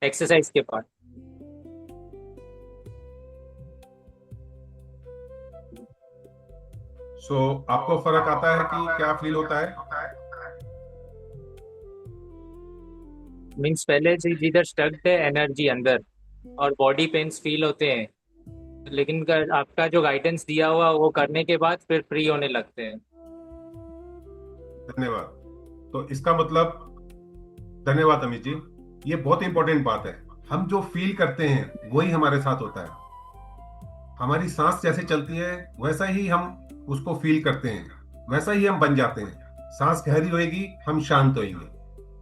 Exercise के बाद। सो आपको फर्क आता है कि क्या फील होता है? मीन्स पहले से जिधर स्टक्ड है एनर्जी अंदर और बॉडी पेन्स फील होते हैं, लेकिन आपका जो गाइडेंस दिया हुआ वो करने के बाद फिर फ्री होने लगते हैं। धन्यवाद। तो इसका मतलब, धन्यवाद अमित जी। ये बहुत इंपॉर्टेंट बात है। हम जो फील करते हैं वही हमारे साथ होता है। हमारी सांस जैसे चलती है वैसा ही हम उसको फील करते हैं, वैसा ही हम बन जाते हैं। सांस गहरी होएगी, हम शांत होएंगे।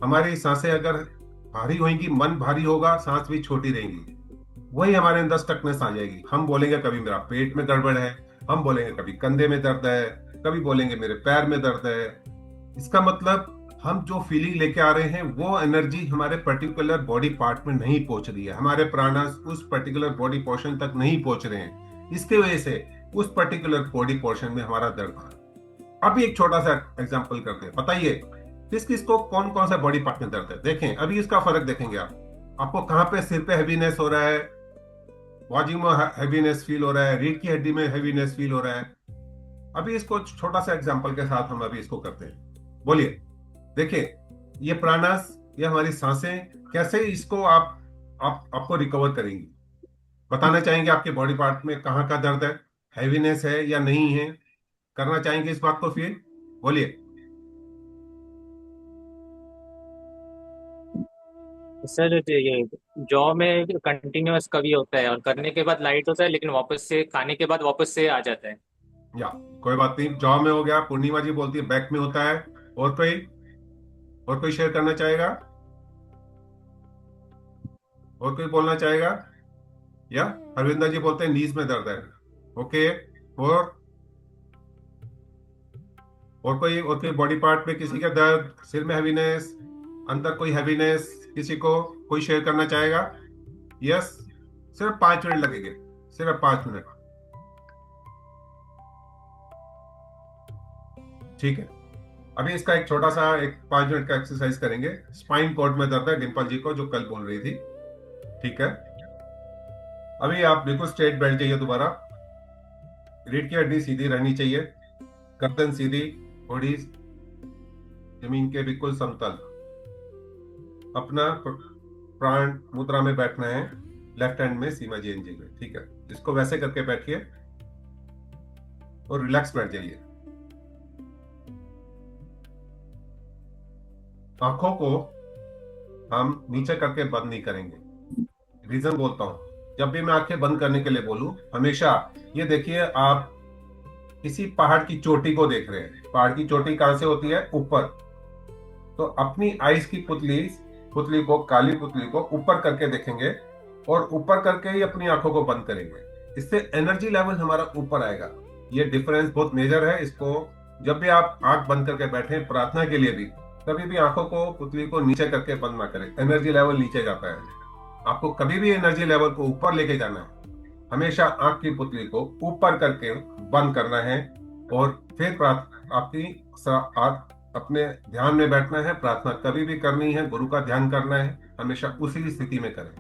हमारी सांसें अगर भारी होएंगी, मन भारी होगा, सांस भी छोटी रहेंगी। वही हमारे अंदर स्टकनेस आ जाएगी। हम बोलेंगे कभी मेरा पेट में गड़बड़ है, हम बोलेंगे कभी कंधे में दर्द है, कभी बोलेंगे मेरे पैर में दर्द है। इसका मतलब हम जो फीलिंग लेके आ रहे हैं वो एनर्जी हमारे पर्टिकुलर बॉडी पार्ट में नहीं पहुंच रही है, हमारे प्राणस उस पर्टिकुलर बॉडी पोर्शन तक नहीं पहुंच रहे हैं। इसके वजह से उस पर्टिकुलर बॉडी पोर्शन में हमारा दर्द है। अभी एक छोटा सा एग्जांपल करते हैं। बताइए किस किस को कौन कौन सा बॉडी पार्ट में दर्द है। देखें, अभी इसका फर्क देखेंगे आप। आपको कहाँ पे सिर पे हैवीनेस हो रहा है, बाजू में हैवीनेस फील हो रहा है, रीढ़ की हड्डी में हैवीनेस फील हो रहा है। अभी इसको छोटा सा एग्जांपल के साथ हम अभी इसको करते हैं। बोलिए। देखिए, ये प्राणास, ये हमारी सांसें कैसे इसको आप आपको रिकवर करेंगी। बताना चाहेंगे आपके बॉडी पार्ट में कहाँ का दर्द है, हैवीनेस है या नहीं है? करना चाहेंगे इस बात को फील? बोलिए। सर ये जॉ में कंटिन्यूअस कभी होता है और करने के बाद लाइट होता है, लेकिन वापस से खाने के बाद वापस से आ जाता है। या कोई बात नहीं, जॉ में हो गया, पूर्णिमा जी बोलती है बैक में होता है। और कोई, और कोई शेयर करना चाहेगा? और कोई बोलना चाहेगा? या अरविंदा जी बोलते हैं नीज में दर्द है। ओके। और और कोई बॉडी पार्ट में किसी का दर्द, सिर में हैवीनेस, अंदर कोई हैवीनेस किसी को, कोई शेयर करना चाहेगा? यस। सिर्फ 5 मिनट लगेंगे, सिर्फ 5 मिनट। ठीक है। अभी इसका एक छोटा सा एक 5 मिनट का एक्सरसाइज करेंगे। स्पाइन कोड में दर्द है डिम्पल जी को, जो कल बोल रही थी। ठीक है। अभी आप बिल्कुल स्ट्रेट बैठ जाइए दोबारा। रीढ़ की हड्डी सीधी रहनी चाहिए, गर्दन सीधी, थोड़ी जमीन के बिल्कुल समतल। अपना प्राण मुद्रा में बैठना है, लेफ्ट हैंड में सीमा जैन जी में। ठीक है, इसको वैसे करके बैठिए और रिलैक्स बैठ जाइए। आंखों को हम नीचे करके बंद नहीं करेंगे। रीजन बोलता हूं, जब भी मैं आंखें बंद करने के लिए बोलूं, हमेशा ये देखिए, आप किसी पहाड़ की चोटी को देख रहे हैं। पहाड़ की चोटी कहां से होती है? ऊपर। तो अपनी आइस की पुतली, पुतली को, काली पुतली को ऊपर करके देखेंगे और ऊपर करके ही अपनी आंखों को बंद करेंगे। इससे एनर्जी लेवल हमारा ऊपर आएगा। ये डिफरेंस बहुत मेजर है। इसको जब भी आप आंख बंद करके बैठे प्रार्थना के लिए भी, कभी भी आंखों को, पुतली को नीचे करके बंद ना करें, एनर्जी लेवल नीचे जाता है। आपको कभी भी एनर्जी लेवल को ऊपर लेके जाना है, हमेशा आंख की पुतली को ऊपर करके बंद करना है। और फिर आपकी अपने ध्यान में बैठना है। प्रार्थना कभी भी करनी है, गुरु का ध्यान करना है, हमेशा उसी स्थिति में करें।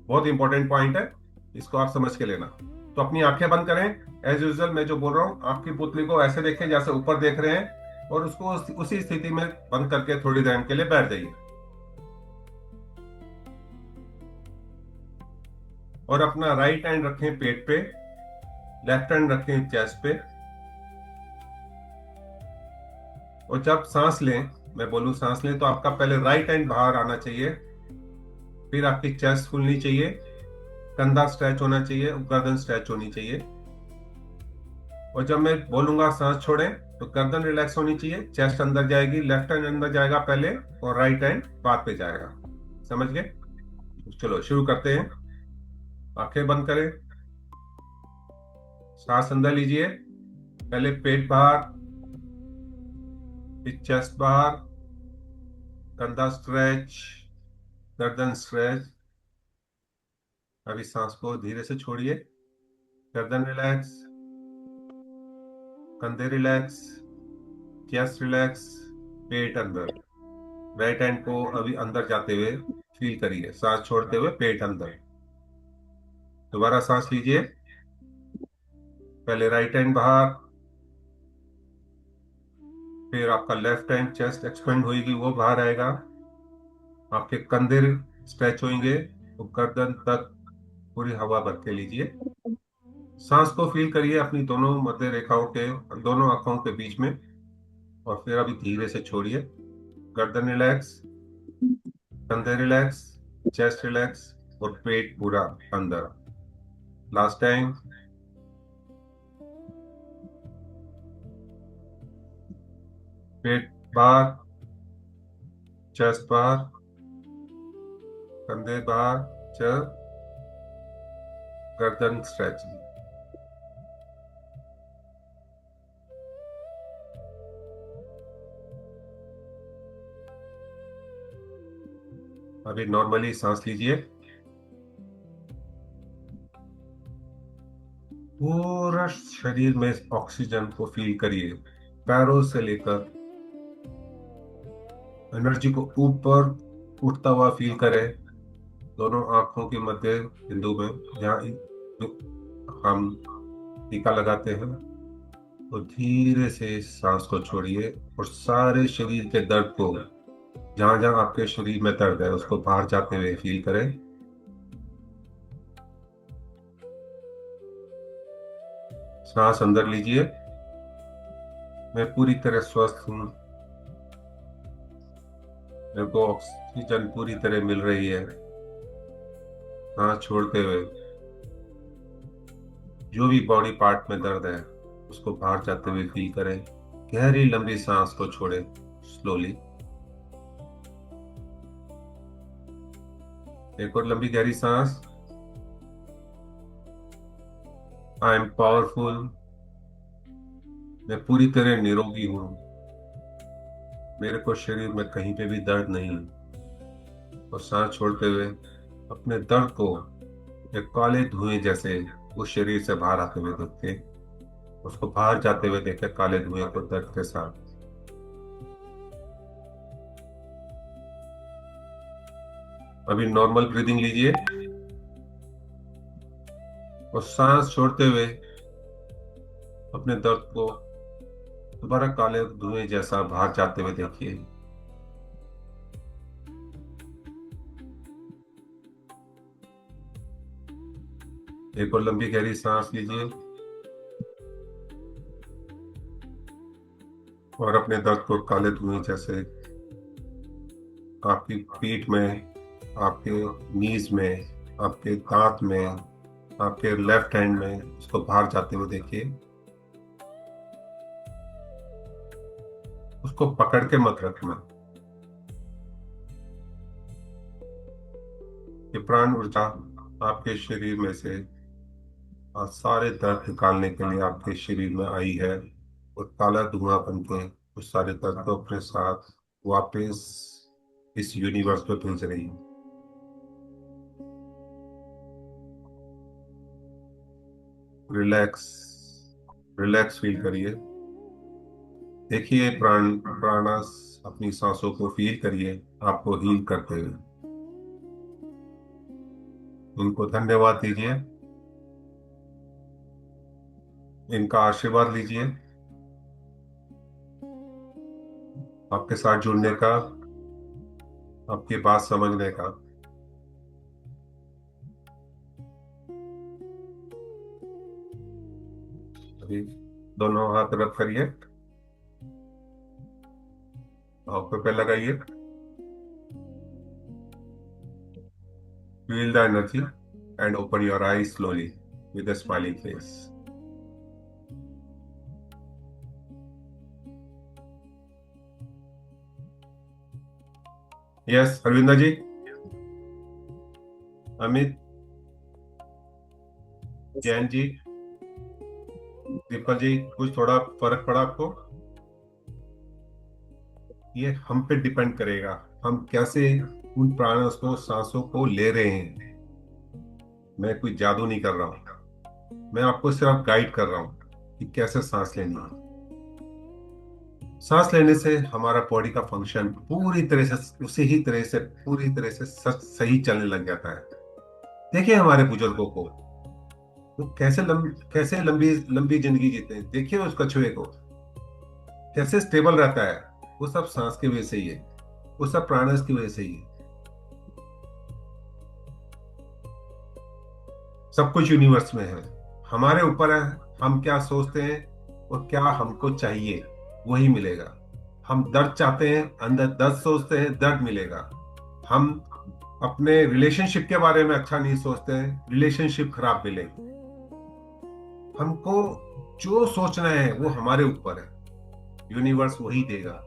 बहुत इंपॉर्टेंट पॉइंट है, इसको आप समझ के लेना। तो अपनी आंखें बंद करें। एज यूजल मैं जो बोल रहा हूँ, आपकी पुतली को ऐसे देखें जैसे ऊपर देख रहे हैं, और उसको उसी स्थिति में बंद करके थोड़ी देर के लिए बैठ जाइए। और अपना राइट हैंड रखें पेट पे, लेफ्ट हैंड रखें चेस्ट पे। और जब सांस लें, मैं बोलूं सांस लें, तो आपका पहले राइट हैंड बाहर आना चाहिए, फिर आपकी चेस्ट खुलनी चाहिए, कंधा स्ट्रेच होना चाहिए, गर्दन स्ट्रेच होनी चाहिए। और जब मैं बोलूंगा सांस छोड़ें, तो गर्दन रिलैक्स होनी चाहिए, चेस्ट अंदर जाएगी, लेफ्ट हैंड अंदर जाएगा पहले और राइट हैंड बाद पे जाएगा। समझ गए? चलो शुरू करते हैं। आंखें बंद करें, सांस अंदर लीजिए, पहले पेट बाहर, फिर चेस्ट बाहर, कंधा स्ट्रेच, गर्दन स्ट्रेच। अभी सांस को धीरे से छोड़िए, गर्दन रिलैक्स, कंधे रिलैक्स, चेस्ट रिलैक्स, पेट अंदर। राइट हैंड को अभी अंदर जाते हुए फील करिए, सांस छोड़ते हुए पेट अंदर। दोबारा सांस लीजिए। पहले राइट हैंड बाहर, फिर आपका लेफ्ट हैंड चेस्ट एक्सपेंड होगी, वो बाहर आएगा। आपके कंधे स्ट्रेच होंगे, तो गर्दन तक पूरी हवा भर के लीजिए। सांस को फील करिए अपनी दोनों मध्य रेखाओं के, दोनों आंखों के बीच में। और फिर अभी धीरे से छोड़िए। गर्दन रिलैक्स, कंधे रिलैक्स, चेस्ट रिलैक्स, और पेट पूरा अंदर। Last time. पेट बाहर, चेस्ट बाहर, कंधे बाहर, चेस्ट, गर्दन स्ट्रेच। अभी नॉर्मली सांस लीजिए। पूरा शरीर में ऑक्सीजन को फील करिए, पैरों से लेकर एनर्जी को ऊपर उठता हुआ फील करें। दोनों आंखों के मध्य बिंदु में, जहाँ हम टीका लगाते हैं। तो धीरे से सांस को छोड़िए और सारे शरीर के दर्द को, जहां जहां आपके शरीर में दर्द है, उसको बाहर जाते हुए फील करें। सांस अंदर लीजिए। मैं पूरी तरह स्वस्थ हूँ, मेरे को ऑक्सीजन पूरी तरह मिल रही है। सांस छोड़ते हुए जो भी बॉडी पार्ट में दर्द है, उसको बाहर जाते हुए फील करें। गहरी लंबी सांस को छोड़े स्लोली। एक और लंबी गहरी सांस। आई एम पावरफुल, मैं पूरी तरह निरोगी हूँ, मेरे को शरीर में कहीं पे भी दर्द नहीं। और सांस छोड़ते हुए अपने दर्द को एक काले धुएं जैसे उस शरीर से बाहर आते हुए देखते, उसको बाहर जाते हुए देखे, काले धुएं को दर्द के साथ। अभी नॉर्मल ब्रीदिंग लीजिए और सांस छोड़ते हुए अपने दर्द को दोबारा काले धुएं जैसा बाहर जाते हुए देखिए। एक और लंबी गहरी सांस लीजिए और अपने दर्द को काले धुएं जैसे आपकी पीठ में, आपके नीज में, आपके दांत में, आपके लेफ्ट हैंड में, उसको बाहर जाते हुए देखिए। उसको पकड़ के मत रखना। ये प्राण ऊर्जा आपके शरीर में से सारे दर्द निकालने के लिए आपके शरीर में आई है, और काला धुआं बन के उस सारे दर्द को अपने साथ वापस इस यूनिवर्स पे भेज रही है। रिलैक्स, रिलैक्स फील करिए। देखिए प्राणास अपनी सांसों को फील करिए, आपको हील करते हुए। इनको धन्यवाद दीजिए, इनका आशीर्वाद लीजिए, आपके साथ जुड़ने का, आपकी बात समझने का। अभी दोनों हाथ रब करिए, आंखों पे लगाइए। Feel the energy and open your eyes slowly with a smiling face. Yes, Arvinda जी, अमित, जैन जी, दीपक जी, कुछ थोड़ा फर्क पड़ा आपको? ये हम पे डिपेंड करेगा, हम कैसे उन प्राणों को, सांसों को ले रहे हैं। मैं कोई जादू नहीं कर रहा हूँ, मैं आपको सिर्फ गाइड कर रहा हूँ कि कैसे सांस लेनी है। सांस लेने से हमारा बॉडी का फंक्शन पूरी तरह से उसी ही तरह से पूरी तरह से सही चलने लग जाता है। देखिए हमारे बुजुर्गों को, वो कैसे लंबी लंबी जिंदगी जीते हैं। देखिए उस कछुए को, कैसे स्टेबल रहता है। वो सब सांस की वजह से ही है, वो सब प्राणायाम की वजह से ही है। सब कुछ यूनिवर्स में है, हमारे ऊपर है हम क्या सोचते हैं और क्या हमको चाहिए, वही मिलेगा। हम दर्द चाहते हैं, अंदर दर्द सोचते हैं, दर्द मिलेगा। हम अपने रिलेशनशिप के बारे में अच्छा नहीं सोचते हैं, रिलेशनशिप खराब मिलेगी। हमको जो सोचना है वो हमारे ऊपर है, यूनिवर्स वही देगा।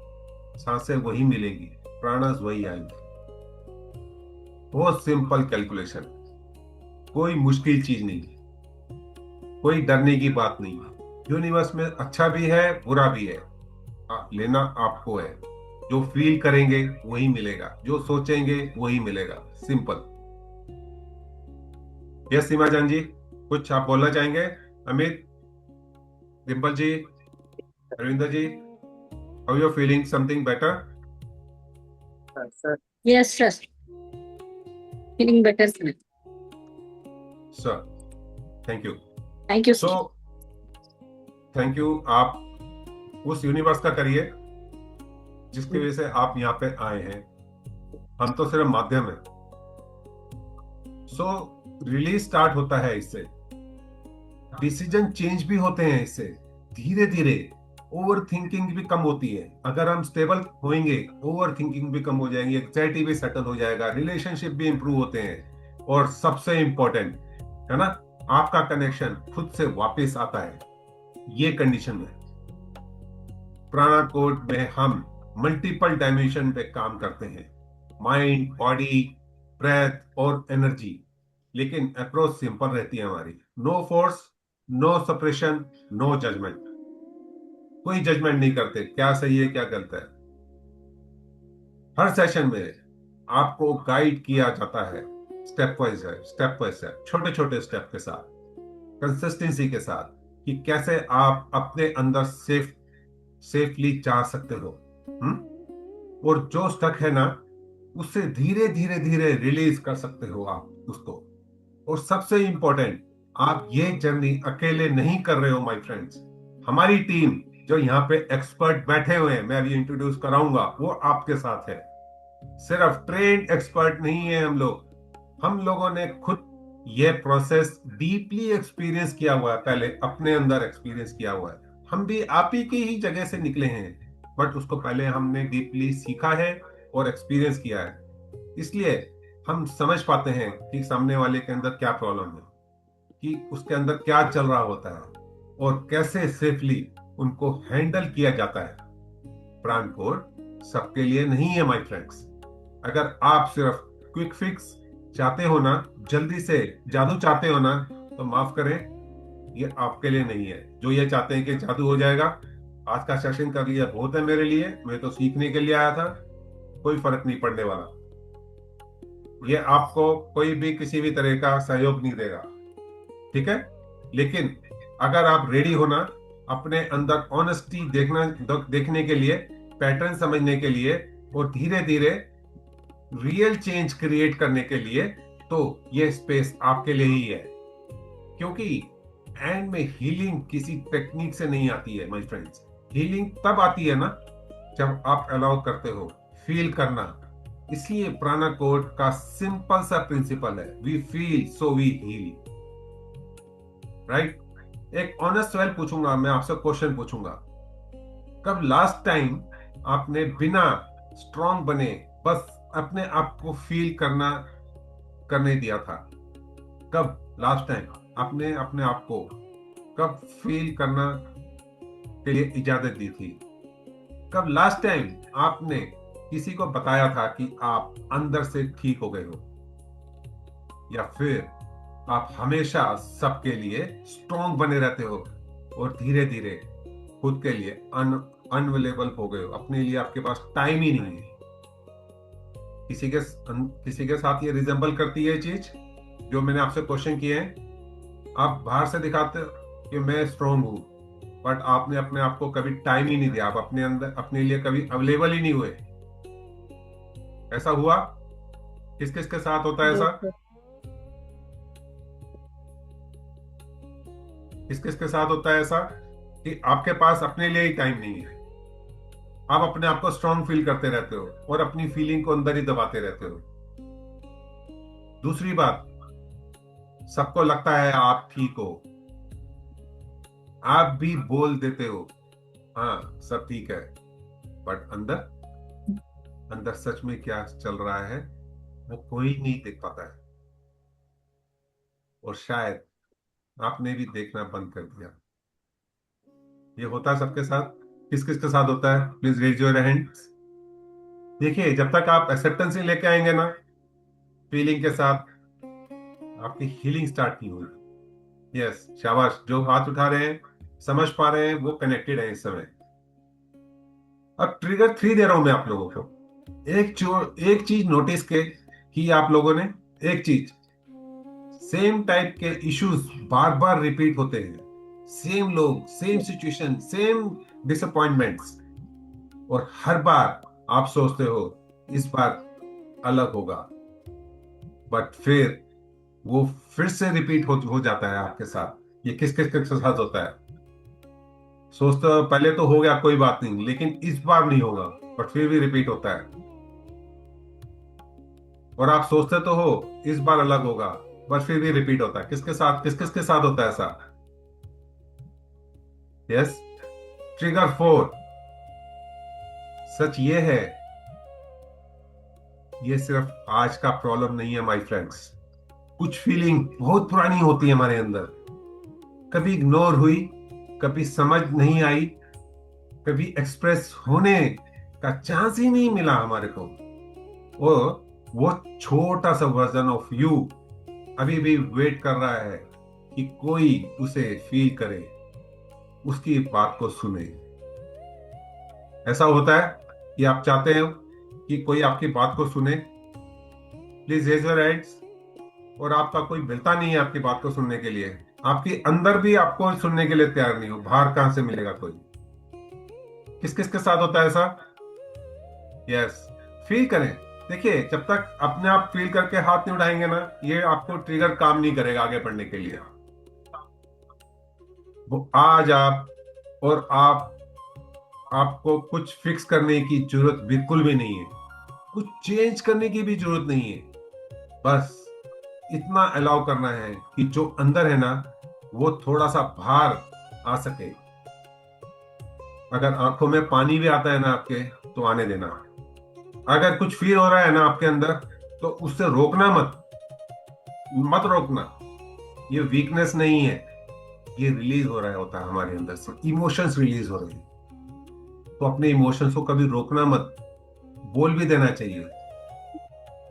सांसें वही मिलेगी, प्राणस वही आएंगे। बहुत सिंपल कैलकुलेशन, कोई मुश्किल चीज नहीं, कोई डरने की बात नहीं है। यूनिवर्स में अच्छा भी है बुरा भी है, लेना आपको है। जो फील करेंगे वही मिलेगा, जो सोचेंगे वही मिलेगा। सिंपल। यस सीमा जान जी, कुछ आप बोलना चाहेंगे? Amit, Dimple ji, Ravinder ji, how you feeling something better? Sir. Yes, sir. Feeling better, sir. Sir, thank you. Thank you, so sir. Thank you. आप उस यूनिवर्स का करिए जिसकी वजह से आप यहाँ पे आए हैं, हम तो सिर्फ माध्यम है। सो रिलीज स्टार्ट होता है इससे, डिसीजन चेंज भी होते हैं इससे। धीरे धीरे ओवर थिंकिंग भी कम होती है। अगर हम स्टेबल होंगे, ओवर थिंकिंग भी कम हो जाएंगे, एंग्जाइटी भी सेटल हो जाएगा, रिलेशनशिप भी इंप्रूव होते हैं। और सबसे इंपॉर्टेंट है ना, आपका कनेक्शन खुद से वापस आता है। ये कंडीशन में प्राणा कोड में हम मल्टीपल डायमेंशन पे काम करते हैं, माइंड, बॉडी, ब्रेथ और एनर्जी। लेकिन अप्रोच सिंपल रहती है हमारी, no force, no suppression, no judgement. कोई जजमेंट नहीं करते क्या सही है क्या गलत है। हर सेशन में आपको गाइड किया जाता है, स्टेप बाय स्टेप, छोटे छोटे स्टेप के साथ, कंसिस्टेंसी के साथ, कि कैसे आप अपने अंदर सेफली जा सकते हो। और जो स्टक है ना, उससे धीरे धीरे धीरे रिलीज कर सकते हो आप उसको। और सबसे इंपॉर्टेंट, आप ये जर्नी अकेले नहीं कर रहे हो माय फ्रेंड्स। हमारी टीम जो यहाँ पे एक्सपर्ट बैठे हुए हैं, मैं अभी इंट्रोड्यूस कराऊंगा, वो आपके साथ है। सिर्फ ट्रेन्ड एक्सपर्ट नहीं है हम लोगों ने खुद ये प्रोसेस डीपली एक्सपीरियंस किया हुआ है, पहले अपने अंदर एक्सपीरियंस किया हुआ है। हम भी आप ही की ही जगह से निकले हैं, बट उसको पहले हमने डीपली सीखा है और एक्सपीरियंस किया है। इसलिए हम समझ पाते हैं कि सामने वाले के अंदर क्या प्रॉब्लम है, कि उसके अंदर क्या चल रहा होता है और कैसे सेफली उनको हैंडल किया जाता है। प्राण कोड सबके लिए नहीं है माय फ्रेंड्स। अगर आप सिर्फ क्विक फिक्स चाहते हो ना, जल्दी से जादू चाहते हो ना, तो माफ करें, ये आपके लिए नहीं है। जो ये चाहते हैं कि जादू हो जाएगा, आज का सेशन कर लिया बहुत है मेरे लिए, मैं तो सीखने के लिए आया था, कोई फर्क नहीं पड़ने वाला। ये आपको कोई भी किसी भी तरह का सहयोग नहीं देगा, ठीक है? लेकिन अगर आप रेडी हो ना, अपने अंदर ऑनेस्टी देखने के लिए, पैटर्न समझने के लिए और धीरे धीरे रियल चेंज क्रिएट करने के लिए, तो ये स्पेस आपके लिए ही है। क्योंकि एंड में हीलिंग किसी टेक्निक से नहीं आती है माय फ्रेंड्स। हीलिंग तब आती है ना जब आप अलाउ करते हो फील करना। इसलिए प्राणा कोड का सिंपल सा प्रिंसिपल है, we feel so we heal. Right? एक ऑनेस्ट सवाल पूछूंगा, मैं आपसे क्वेश्चन पूछूंगा, कब लास्ट टाइम आपने बिना स्ट्रांग बने बस अपने आप को फील करने दिया था? कब लास्ट टाइम आपने अपने आप को कब फील करना के लिए इजाजत दी थी? कब लास्ट टाइम आपने किसी को बताया था कि आप अंदर से ठीक हो गए हो? या फिर आप हमेशा सबके लिए स्ट्रांग बने रहते हो और धीरे धीरे खुद के लिए अनअवेलेबल हो गए हो, अपने लिए आपके पास टाइम ही नहीं है? किसी के साथ ये रिजेंबल करती है चीज जो मैंने आपसे क्वेश्चन किए हैं? आप बाहर से दिखाते हो कि मैं स्ट्रांग हूं, बट आपने अपने आप को कभी टाइम ही नहीं दिया, आप अपने अंदर अपने लिए कभी अवेलेबल ही नहीं हुए। ऐसा हुआ? किस किस के साथ होता है Yes, ऐसा? sir. किस किस के साथ होता है ऐसा कि आपके पास अपने लिए ही टाइम नहीं है? आप अपने आप को स्ट्रांग फील करते रहते हो और अपनी फीलिंग को अंदर ही दबाते रहते हो। दूसरी बात, सबको लगता है आप ठीक हो, आप भी बोल देते हो हाँ सब ठीक है, बट अंदर अंदर सच में क्या चल रहा है वो कोई नहीं देख पाता है, और शायद आपने भी देखना बंद कर दिया। ये होता है सबके साथ। किस किस के साथ होता है? Please raise your hands. देखिए, जब तक आप एक्सेप्टेंस नहीं लेके आएंगे ना फीलिंग के साथ, आपकी हीलिंग स्टार्ट नहीं होगी। यस, शाबाश, जो हाथ उठा रहे हैं समझ पा रहे हैं वो कनेक्टेड है इस समय। अब ट्रिगर 3 दे रहा हूं मैं आप लोगों को। एक चीज नोटिस की आप लोगों ने, एक चीज, सेम टाइप के इश्यूज बार बार रिपीट होते हैं, सेम लोग, सेम सिचुएशन, सेम डिसअपॉइंटमेंट्स, और हर बार आप सोचते हो इस बार अलग होगा, बट फिर वो फिर से रिपीट हो जाता है आपके साथ। ये किस किस के साथ होता है? सोचते हो पहले तो हो गया कोई बात नहीं, लेकिन इस बार नहीं होगा, बट फिर भी रिपीट होता है। और आप सोचते तो हो इस बार अलग होगा, बट फिर भी रिपीट होता है। किसके साथ, किस किस के साथ होता है ऐसा? यस। ट्रिगर 4, सच ये है, ये सिर्फ आज का प्रॉब्लम नहीं है माय फ्रेंड्स। कुछ फीलिंग बहुत पुरानी होती है हमारे अंदर, कभी इग्नोर हुई, कभी समझ नहीं आई, कभी एक्सप्रेस होने का चांस ही नहीं मिला हमारे को। और वो छोटा सा वर्जन ऑफ यू अभी भी वेट कर रहा है कि कोई उसे फील करे, उसकी बात को सुने। ऐसा होता है कि आप चाहते हैं कि कोई आपकी बात को सुने? Please raise your hands. और आपका कोई मिलता नहीं है आपकी बात को सुनने के लिए, आपके अंदर भी आपको सुनने के लिए तैयार नहीं हो, बाहर कहां से मिलेगा कोई? किस किस के साथ होता है ऐसा? यस। फील करें। देखिए, जब तक अपने आप फील करके हाथ नहीं उठाएंगे ना, ये आपको ट्रिगर काम नहीं करेगा आगे बढ़ने के लिए। वो आज आप, और आपको कुछ फिक्स करने की जरूरत बिल्कुल भी नहीं है, कुछ चेंज करने की भी जरूरत नहीं है। बस इतना अलाउ करना है कि जो अंदर है ना वो थोड़ा सा बाहर आ सके। अगर आंखों में पानी भी आता है ना आपके, तो आने देना। अगर कुछ फील हो रहा है ना आपके अंदर, तो उससे रोकना मत, मत रोकना। ये वीकनेस नहीं है, ये रिलीज हो रहा होता है हमारे अंदर से, इमोशंस रिलीज हो रहे हैं। तो अपने इमोशंस को कभी रोकना मत, बोल भी देना चाहिए,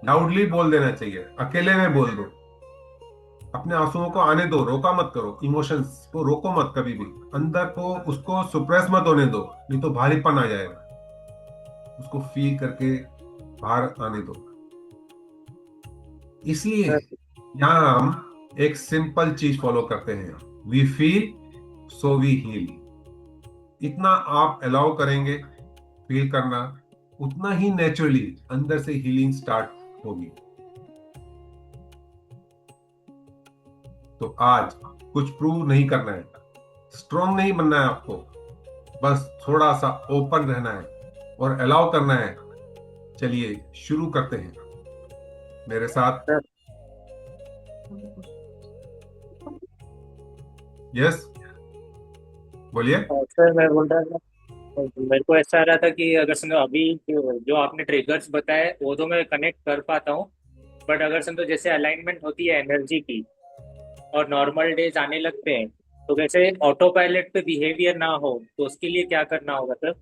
लाउडली बोल देना चाहिए, अकेले में बोल दो। अपने आंसुओं को आने दो, रोका मत करो, इमोशंस को रोको मत कभी भी, अंदर को उसको सुप्रेस मत होने दो, नहीं तो भारीपन आ जाएगा। उसको फील करके बाहर आने दो। इसलिए यहाँ हम एक सिंपल चीज फॉलो करते हैं, we feel so we heal. इतना आप अलाउ करेंगे फील करना, उतना ही नेचुरली अंदर से हीलिंग स्टार्ट होगी। तो आज कुछ प्रूव नहीं करना है, स्ट्रांग नहीं बनना है आपको, बस थोड़ा सा ओपन रहना है और अलाउ करना है। चलिए शुरू करते हैं मेरे साथ। सर, यस, बोलिए। सर मैं बोल रहा था, मेरे को ऐसा आ रहा था कि अगर समझो अभी जो आपने ट्रिगर्स बताए वो तो मैं कनेक्ट कर पाता हूँ, बट अगर समझो जैसे अलाइनमेंट होती है एनर्जी की और नॉर्मल डेज आने लगते हैं, तो वैसे ऑटो पायलट पे बिहेवियर ना हो तो उसके लिए क्या करना होगा सर?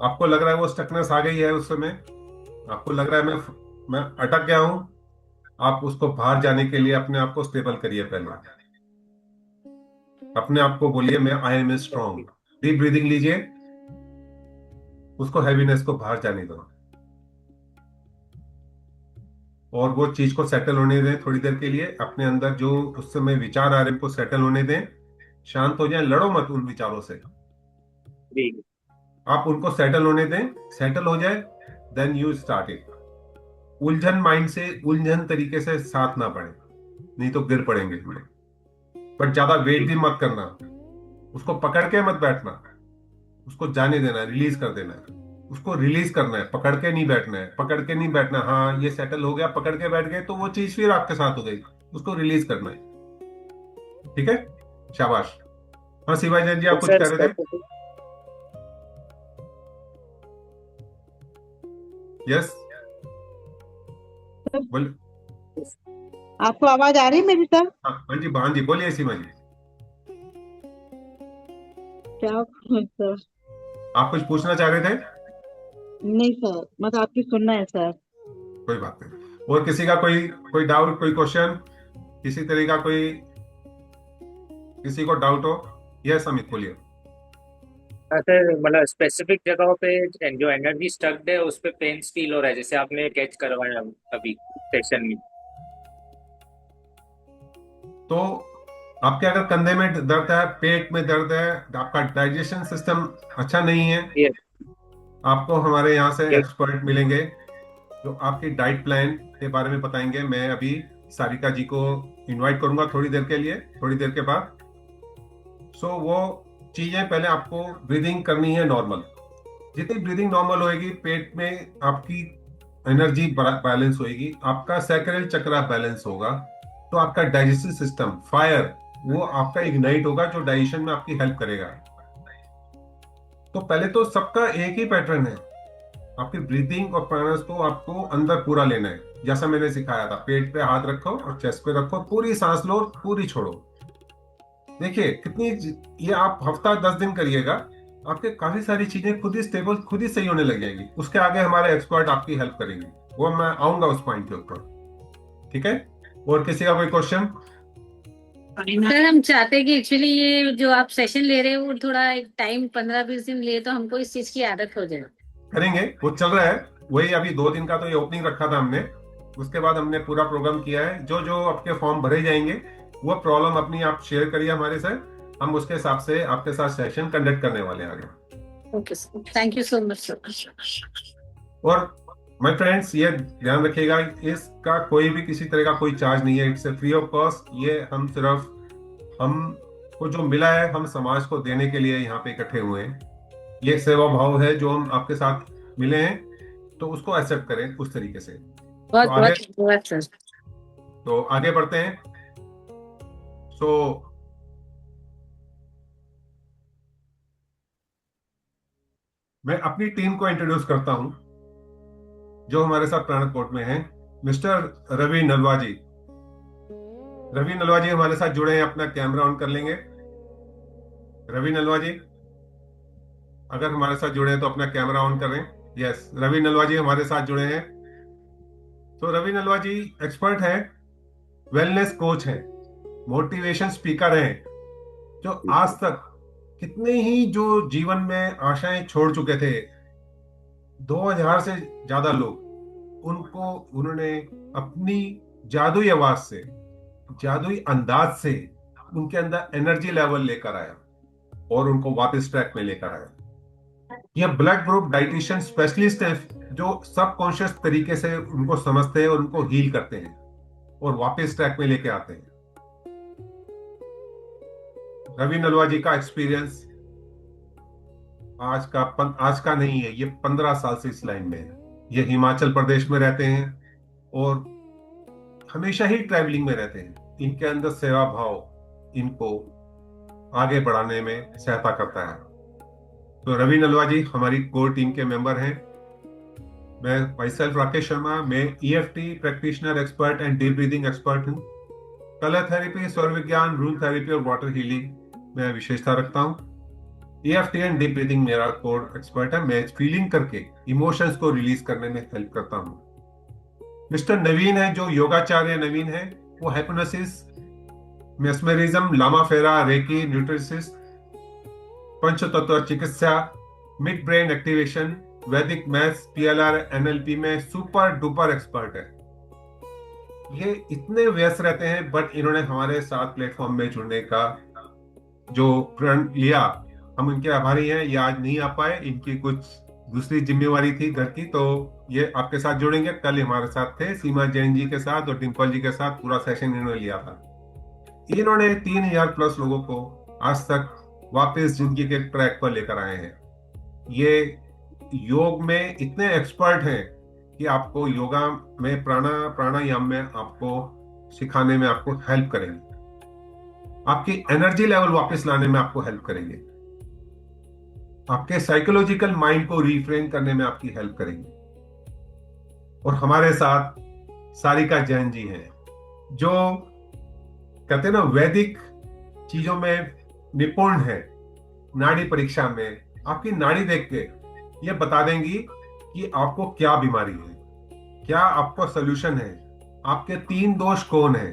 आपको लग रहा है वो स्टकनेस आ गई है उस समय, आपको लग रहा है मैं अटक गया हूं, आप उसको बाहर जाने के लिए अपने आप को स्टेबल करिए। पहले अपने आप को बोलिए मैं I am strong. Deep breathing लीजिए, उसको हैवीनेस को बाहर जाने दो, और वो चीज को सेटल होने दें थोड़ी देर के लिए। अपने अंदर जो उस समय विचार आ रहे हैं उनको सेटल होने दें, शांत हो जाए, लड़ो मत उन विचारों से, जी। आप उनको सेटल होने दें, सेटल हो जाए, देन यू स्टार्ट इट। उलझन माइंड से, उलझन तरीके से साथ ना बढ़े, नहीं तो गिर पड़ेंगे थोड़े। बट ज्यादा वेट जी। भी मत करना, उसको पकड़ के मत बैठना, उसको जाने देना है, रिलीज कर देना है। उसको रिलीज करना है, पकड़ के नहीं बैठना है, पकड़ के नहीं बैठना, हाँ ये सेटल हो गया, पकड़ के बैठ गए तो वो चीज फिर आपके साथ हो गई, उसको रिलीज करना है। ठीक है, शाबाश। हाँ शिवाजी जैन जी, तो आप कुछ सर कह रहे थे? यस, बोल। आपको आवाज आ रही है मेरी सर? हाँ हाँ जी बोलिए सीमा जी। क्या सर? आप कुछ पूछना चाह रहे थे? नहीं सर, मतलब आपकी सुनना है सर। कोई बात नहीं। और किसी का कोई कोई डाउट, कोई क्वेश्चन, किसी तरह का कोई, किसी को डाउट हो? यस अमित बोलिए। हाँ सर, मतलब स्पेसिफिक जगहों पे जो एनर्जी स्टक्ड है उस पे पेन्स फील हो रहा है, जैसे आपने कैच करवाया अभी सेशन में। तो आपके अगर कंधे में दर्द है, पेट में दर्द है, आपका डाइजेशन सिस्टम अच्छा नहीं है, यस। आपको हमारे यहाँ से यस। एक्सपर्ट मिलेंगे जो आपकी डाइट प्लान के बारे में बताएंगे। मैं अभी सारिका जी को इनवाइट करूंगा थोड़ी देर के लिए, थोड़ी देर के बाद। सो वो चीजें पहले आपको ब्रीदिंग करनी है नॉर्मल। जितनी ब्रीदिंग नॉर्मल होएगी, पेट में आपकी एनर्जी बैलेंस होएगी, आपका सैक्रल चक्रा बैलेंस होगा, तो आपका डाइजेस्टिव सिस्टम फायर वो आपका इग्नाइट होगा, जो डाइजेशन में आपकी हेल्प करेगा। तो पहले तो सबका एक ही पैटर्न है, आपकी ब्रीदिंग और प्राणायाम को आपको अंदर पूरा लेना है, जैसा मैंने सिखाया था। पेट पे हाथ रखो और चेस्ट पे रखो, पूरी सांस लो, पूरी छोड़ो। देखिए कितनी, ये आप हफ्ता 10 दिन करिएगा, आपके काफी सारी चीजें खुद ही स्टेबल, खुद ही सही होने लग जाएंगी। उसके आगे हमारे एक्सपर्ट आपकी हेल्प करेंगे, वो मैं आऊंगा उस पॉइंट के ऊपर। ठीक है, और किसी का कोई क्वेश्चन? सर हम चाहते हैं कि एक्चुअली ये जो आप सेशन ले रहे हो वो थोड़ा एक टाइम 15-20 दिन ले तो हमको इस चीज की आदत हो जाए। करेंगे, वो चल रहा है। वही अभी 2 दिन का तो ये ओपनिंग रखा था हमने, उसके बाद हमने पूरा प्रोग्राम किया है। जो जो आपके फॉर्म भरे जाएंगे, वो प्रॉब्लम अपनी आप शेयर करिए हमारे साथ, हम उसके हिसाब से आपके साथ सेशन कंडक्ट करने वाले हैं आगे। Okay sir, thank you so much sir. और माय फ्रेंड्स, ये ध्यान रखिएगा, इसका कोई भी किसी तरह का कोई चार्ज नहीं है, it's a free of cost. ये हम सिर्फ, हमको जो मिला है हम समाज को देने के लिए यहाँ पे इकट्ठे हुए हैं। ये सेवा भाव है जो हम आपके साथ मिले हैं, तो उसको एक्सेप्ट करें उस तरीके से। तो बहुत आगे, बहुत धन्यवाद सर। तो आगे बढ़ते हैं। सो मैं अपनी टीम को इंट्रोड्यूस करता हूं जो हमारे साथ प्राणक कोट में है। मिस्टर रवि नलवा जी। रवि नलवा जी हमारे साथ जुड़े हैं, अपना कैमरा ऑन कर लेंगे। रवि नलवा जी अगर हमारे साथ जुड़े हैं तो अपना कैमरा ऑन करें। यस, रवि नलवा जी हमारे साथ जुड़े हैं। तो रवि नलवा जी एक्सपर्ट हैं, वेलनेस कोच हैं, मोटिवेशन स्पीकर हैं, जो आज तक कितने ही जो जीवन में आशाएं छोड़ चुके थे, 2000 से ज्यादा लोग, उनको उन्होंने अपनी जादुई आवाज से, जादुई अंदाज से उनके अंदर एनर्जी लेवल लेकर आया और उनको वापस ट्रैक में लेकर आया। ये ब्लड ग्रुप डाइटिशियन स्पेशलिस्ट है जो सबकॉन्शियस तरीके से उनको समझते हैं और उनको हील करते हैं और वापस ट्रैक में लेके आते हैं। रवि नलवा जी का एक्सपीरियंस आज का नहीं है, ये 15 साल से इस लाइन में है। ये हिमाचल प्रदेश में रहते हैं और हमेशा ही ट्रैवलिंग में रहते हैं। इनके अंदर सेवा भाव इनको आगे बढ़ाने में सहायता करता है। तो रवि नलवा जी हमारी कोर टीम के मेंबर हैं। मैं माई सेल्फ राकेश शर्मा, मैं EFT practitioner expert and deep breathing expert हूँ। कलर थेरेपी, स्वर विज्ञान, रूम थेरेपी और वाटर हीलिंग में विशेषता रखता हूँ। ईएफटी एंड डीप ब्रीदिंग मेरा कोर एक्सपर्ट है, मैं फीलिंग करके इमोशंस को रिलीज करने में हेल्प करता हूँ। मिस्टर नवीन है जो योगाचार्य नवीन है, वो हाइप्नोसिस, मेस्मरिज्म, लामा फेरा, रेकी, न्यूट्रिसिस, पंच तत्व चिकित्सा, मिड ब्रेन एक्टिवेशन, वैदिक मैथ्स, पीएलआर, एनएलपी में सुपर डुपर एक्सपर्ट है। ये इतने व्यस्त रहते हैं, बट इन्होंने हमारे साथ प्लेटफॉर्म में जुड़ने का जो प्रण लिया, हम उनके आभारी हैं। ये आज नहीं आ पाए, इनकी कुछ दूसरी जिम्मेवारी थी घर की, तो ये आपके साथ जुड़ेंगे। कल हमारे साथ थे सीमा जैन जी के साथ और डिम्पल जी के साथ, पूरा सेशन इन्होंने लिया था। इन्होंने 3,000 प्लस लोगों को आज तक वापस जिंदगी के ट्रैक पर लेकर आए हैं। ये योग में इतने एक्सपर्ट हैं कि आपको योगा में प्राणायाम में आपको सिखाने में आपको हेल्प करेंगे, आपकी एनर्जी लेवल वापस लाने में आपको हेल्प करेंगे, आपके साइकोलॉजिकल माइंड को रिफ्रेम करने में आपकी हेल्प करेंगे। और हमारे साथ सारिका जैन जी हैं, जो कहते हैं ना वैदिक चीजों में निपुण है। नाड़ी परीक्षा में आपकी नाड़ी देख के ये बता देंगी कि आपको क्या बीमारी है, क्या आपको सोल्यूशन है, आपके 3 दोष कौन है,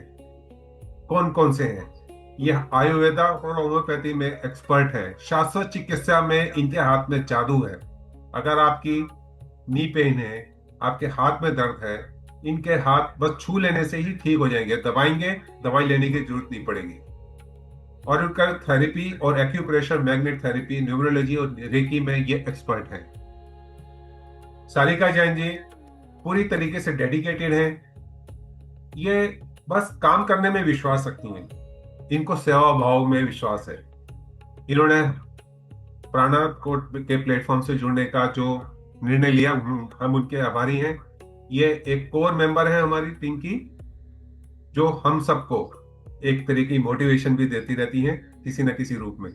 कौन कौन से हैं। ये आयुर्वेदा और होम्योपैथी में एक्सपर्ट है। शाश्वत चिकित्सा में इनके हाथ में जादू है। अगर आपकी नी पेन है, आपके हाथ में दर्द है, इनके हाथ बस छू लेने से ही ठीक हो जाएंगे। दबाएंगे, दवाई लेने की जरूरत नहीं पड़ेगी। ऑर्गन थेरेपी और एक्यूप्रेशर, मैग्नेट थेरेपी, न्यूमरोलॉजी और रेकी में ये एक्सपर्ट हैं। सारिका जैन जी पूरी तरीके से डेडिकेटेड हैं। ये बस काम करने में विश्वास रखती हैं, इनको सेवा भाव में विश्वास है। इन्होंने प्राणा कोट के प्लेटफॉर्म से जुड़ने का जो निर्णय लिया, हम उनके आभारी हैं। ये एक कोर मेंबर है हमारी टीम की, जो हम सबको एक तरह की मोटिवेशन भी देती रहती हैं किसी न किसी रूप में।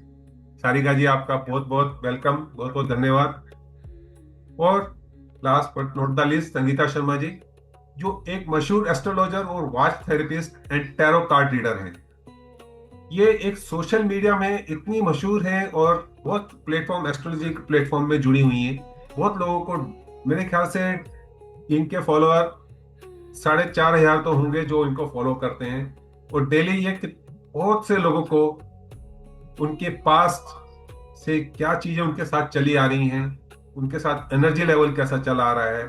सारिका जी, आपका बहुत बहुत वेलकम, बहुत बहुत धन्यवाद। और last but not the least, Sangeeta Sharma ji, जो एक मशहूर एस्ट्रोलॉजर और watch therapist and tarot card reader हैं। ये एक सोशल मीडिया में इतनी मशहूर है और बहुत प्लेटफॉर्म, एस्ट्रोलॉजी प्लेटफॉर्म में जुड़ी हुई हैं। बहुत लोगों को, मेरे ख्याल से इनके फॉलोअर 4,500 तो होंगे जो इनको फॉलो करते हैं। और डेली ये बहुत से लोगों को उनके पास्ट से क्या चीजें उनके साथ चली आ रही हैं, उनके साथ एनर्जी लेवल कैसा चला आ रहा है,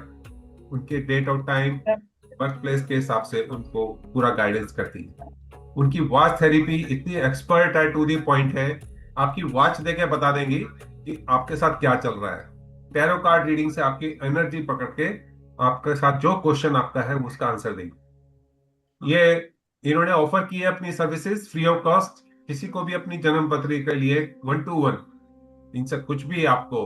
उनके date of time, work place के हिसाब से उनको पूरा गाइडेंस करती है। उनकी वॉच थेरेपी इतनी एक्सपर्ट है, टू दी पॉइंट है। आपकी वॉच देके बता देंगी कि आपके साथ क्या चल रहा है। टैरो कार्ड रीडिंग से आपकी एनर्जी पकड़ के आपके साथ जो क्वेश्चन आपका है उसका आंसर देंगे। ये इन्होंने ऑफर की है अपनी सर्विसेज फ्री ऑफ कॉस्ट। किसी को भी अपनी जन्म पत्री के लिए 1-to-1 इनसे कुछ भी आपको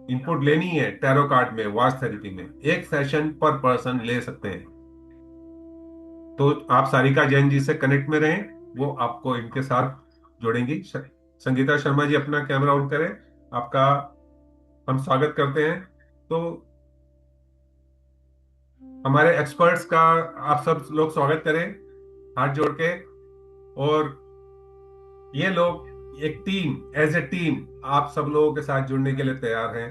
इनपुट लेनी है टैरो कार्ड में, वॉच थेरेपी में, एक सेशन पर पर्सन ले सकते हैं। तो आप सारिका जैन जी से कनेक्ट में रहें, वो आपको इनके साथ जोड़ेंगी। संगीता शर्मा जी, अपना कैमरा ऑन करें, आपका हम स्वागत करते हैं। तो हमारे एक्सपर्ट्स का आप सब लोग स्वागत करें हाथ जोड़ के। और ये लोग एक टीम, एज ए टीम, आप सब लोगों के साथ जुड़ने के लिए तैयार हैं।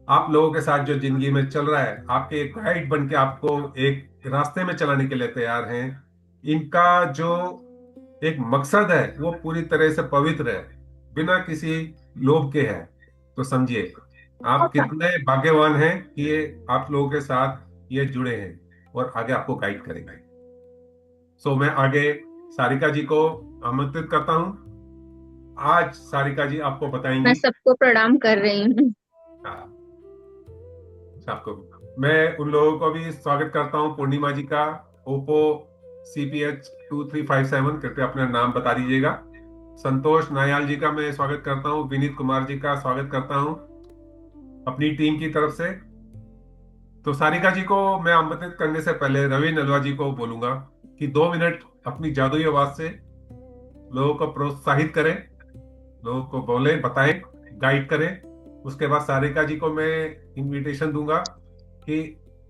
आप लोगों के साथ जो जिंदगी में चल रहा है, आपके एक गाइड बन के आपको एक रास्ते में चलाने के लिए तैयार हैं। इनका जो एक मकसद है वो पूरी तरह से पवित्र है, बिना किसी लोभ के है। तो समझिए आप कितने भाग्यवान हैं कि ये आप लोगों के साथ ये जुड़े हैं और आगे आपको गाइड करेंगे। सो मैं आगे सारिका जी को आमंत्रित करता हूं। आज सारिका जी आपको बताएंगी। मैं सबको प्रणाम कर रही हूँ। आपको मैं उन लोगों को भी स्वागत करता हूं। पूर्णिमा जी का, ओप्पो CPH 2357, कृपया अपना नाम बता दीजिएगा। संतोष नायाल जी का मैं स्वागत करता हूं। विनीत कुमार जी का स्वागत करता हूं अपनी टीम की तरफ से। तो सारिका जी को मैं आमंत्रित करने से पहले रवि नलवा जी को बोलूंगा कि 2 मिनट अपनी जादुई आवाज से लोगों को प्रोत्साहित करें, लोगों को बोले, बताएं, गाइड करें। उसके बाद सारिका जी को मैं इनविटेशन दूंगा कि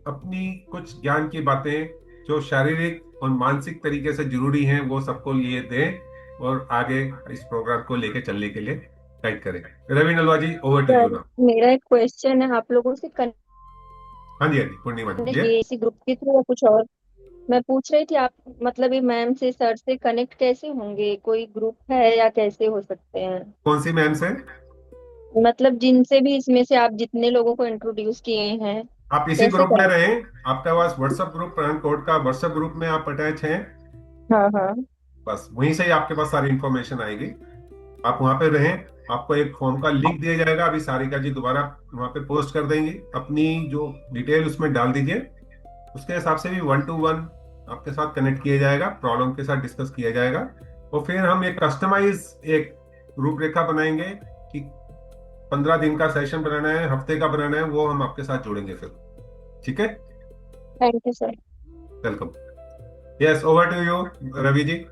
अपनी कुछ ज्ञान की बातें जो शारीरिक और मानसिक तरीके से जरूरी हैं वो सबको लिए दें और आगे इस प्रोग्राम को लेके चलने के लिए गाइड करें। रवि नलवा जी, ओवर टू यू नाउ। मेरा एक क्वेश्चन है आप लोगों से हाँ जी, हाँ जी, पूर्णिमा जी। ये इसी ग्रुप के थ्रू या कुछ और मैं पूछ रही थी, आप मतलब ये मैम से, सर से कनेक्ट कैसे होंगे? कोई ग्रुप है या कैसे हो सकते हैं? कौन सी मैम से? मतलब जिनसे भी इसमें से आप जितने लोगों को इंट्रोड्यूस किए हैं, आप इसी कैसे ग्रुप में करें? रहें। आपका पास व्हाट्सएप ग्रुप, प्राण कोड का व्हाट्सएप ग्रुप में आप अटैच हैं, हाँ हाँ। बस वहीं से ही आपके पास सारी इंफॉर्मेशन आएगी। आप वहां पे रहें। आपको एक फॉर्म का लिंक दिया जाएगा, अभी सारिका जी दोबारा वहां पे पोस्ट कर देंगी, अपनी जो डिटेल उसमें डाल दीजिए। उसके हिसाब से भी 1 to 1 आपके साथ कनेक्ट किया जाएगा, प्रॉब्लम के साथ डिस्कस किया जाएगा, और फिर हम एक कस्टमाइज एक रूपरेखा बनाएंगे कि 15 दिन का सेशन बनाना है, हफ्ते का बनाना है, वो हम आपके साथ जोड़ेंगे फिर। ठीक है? Thank you sir. Welcome. Yes, over to you Ravi ji.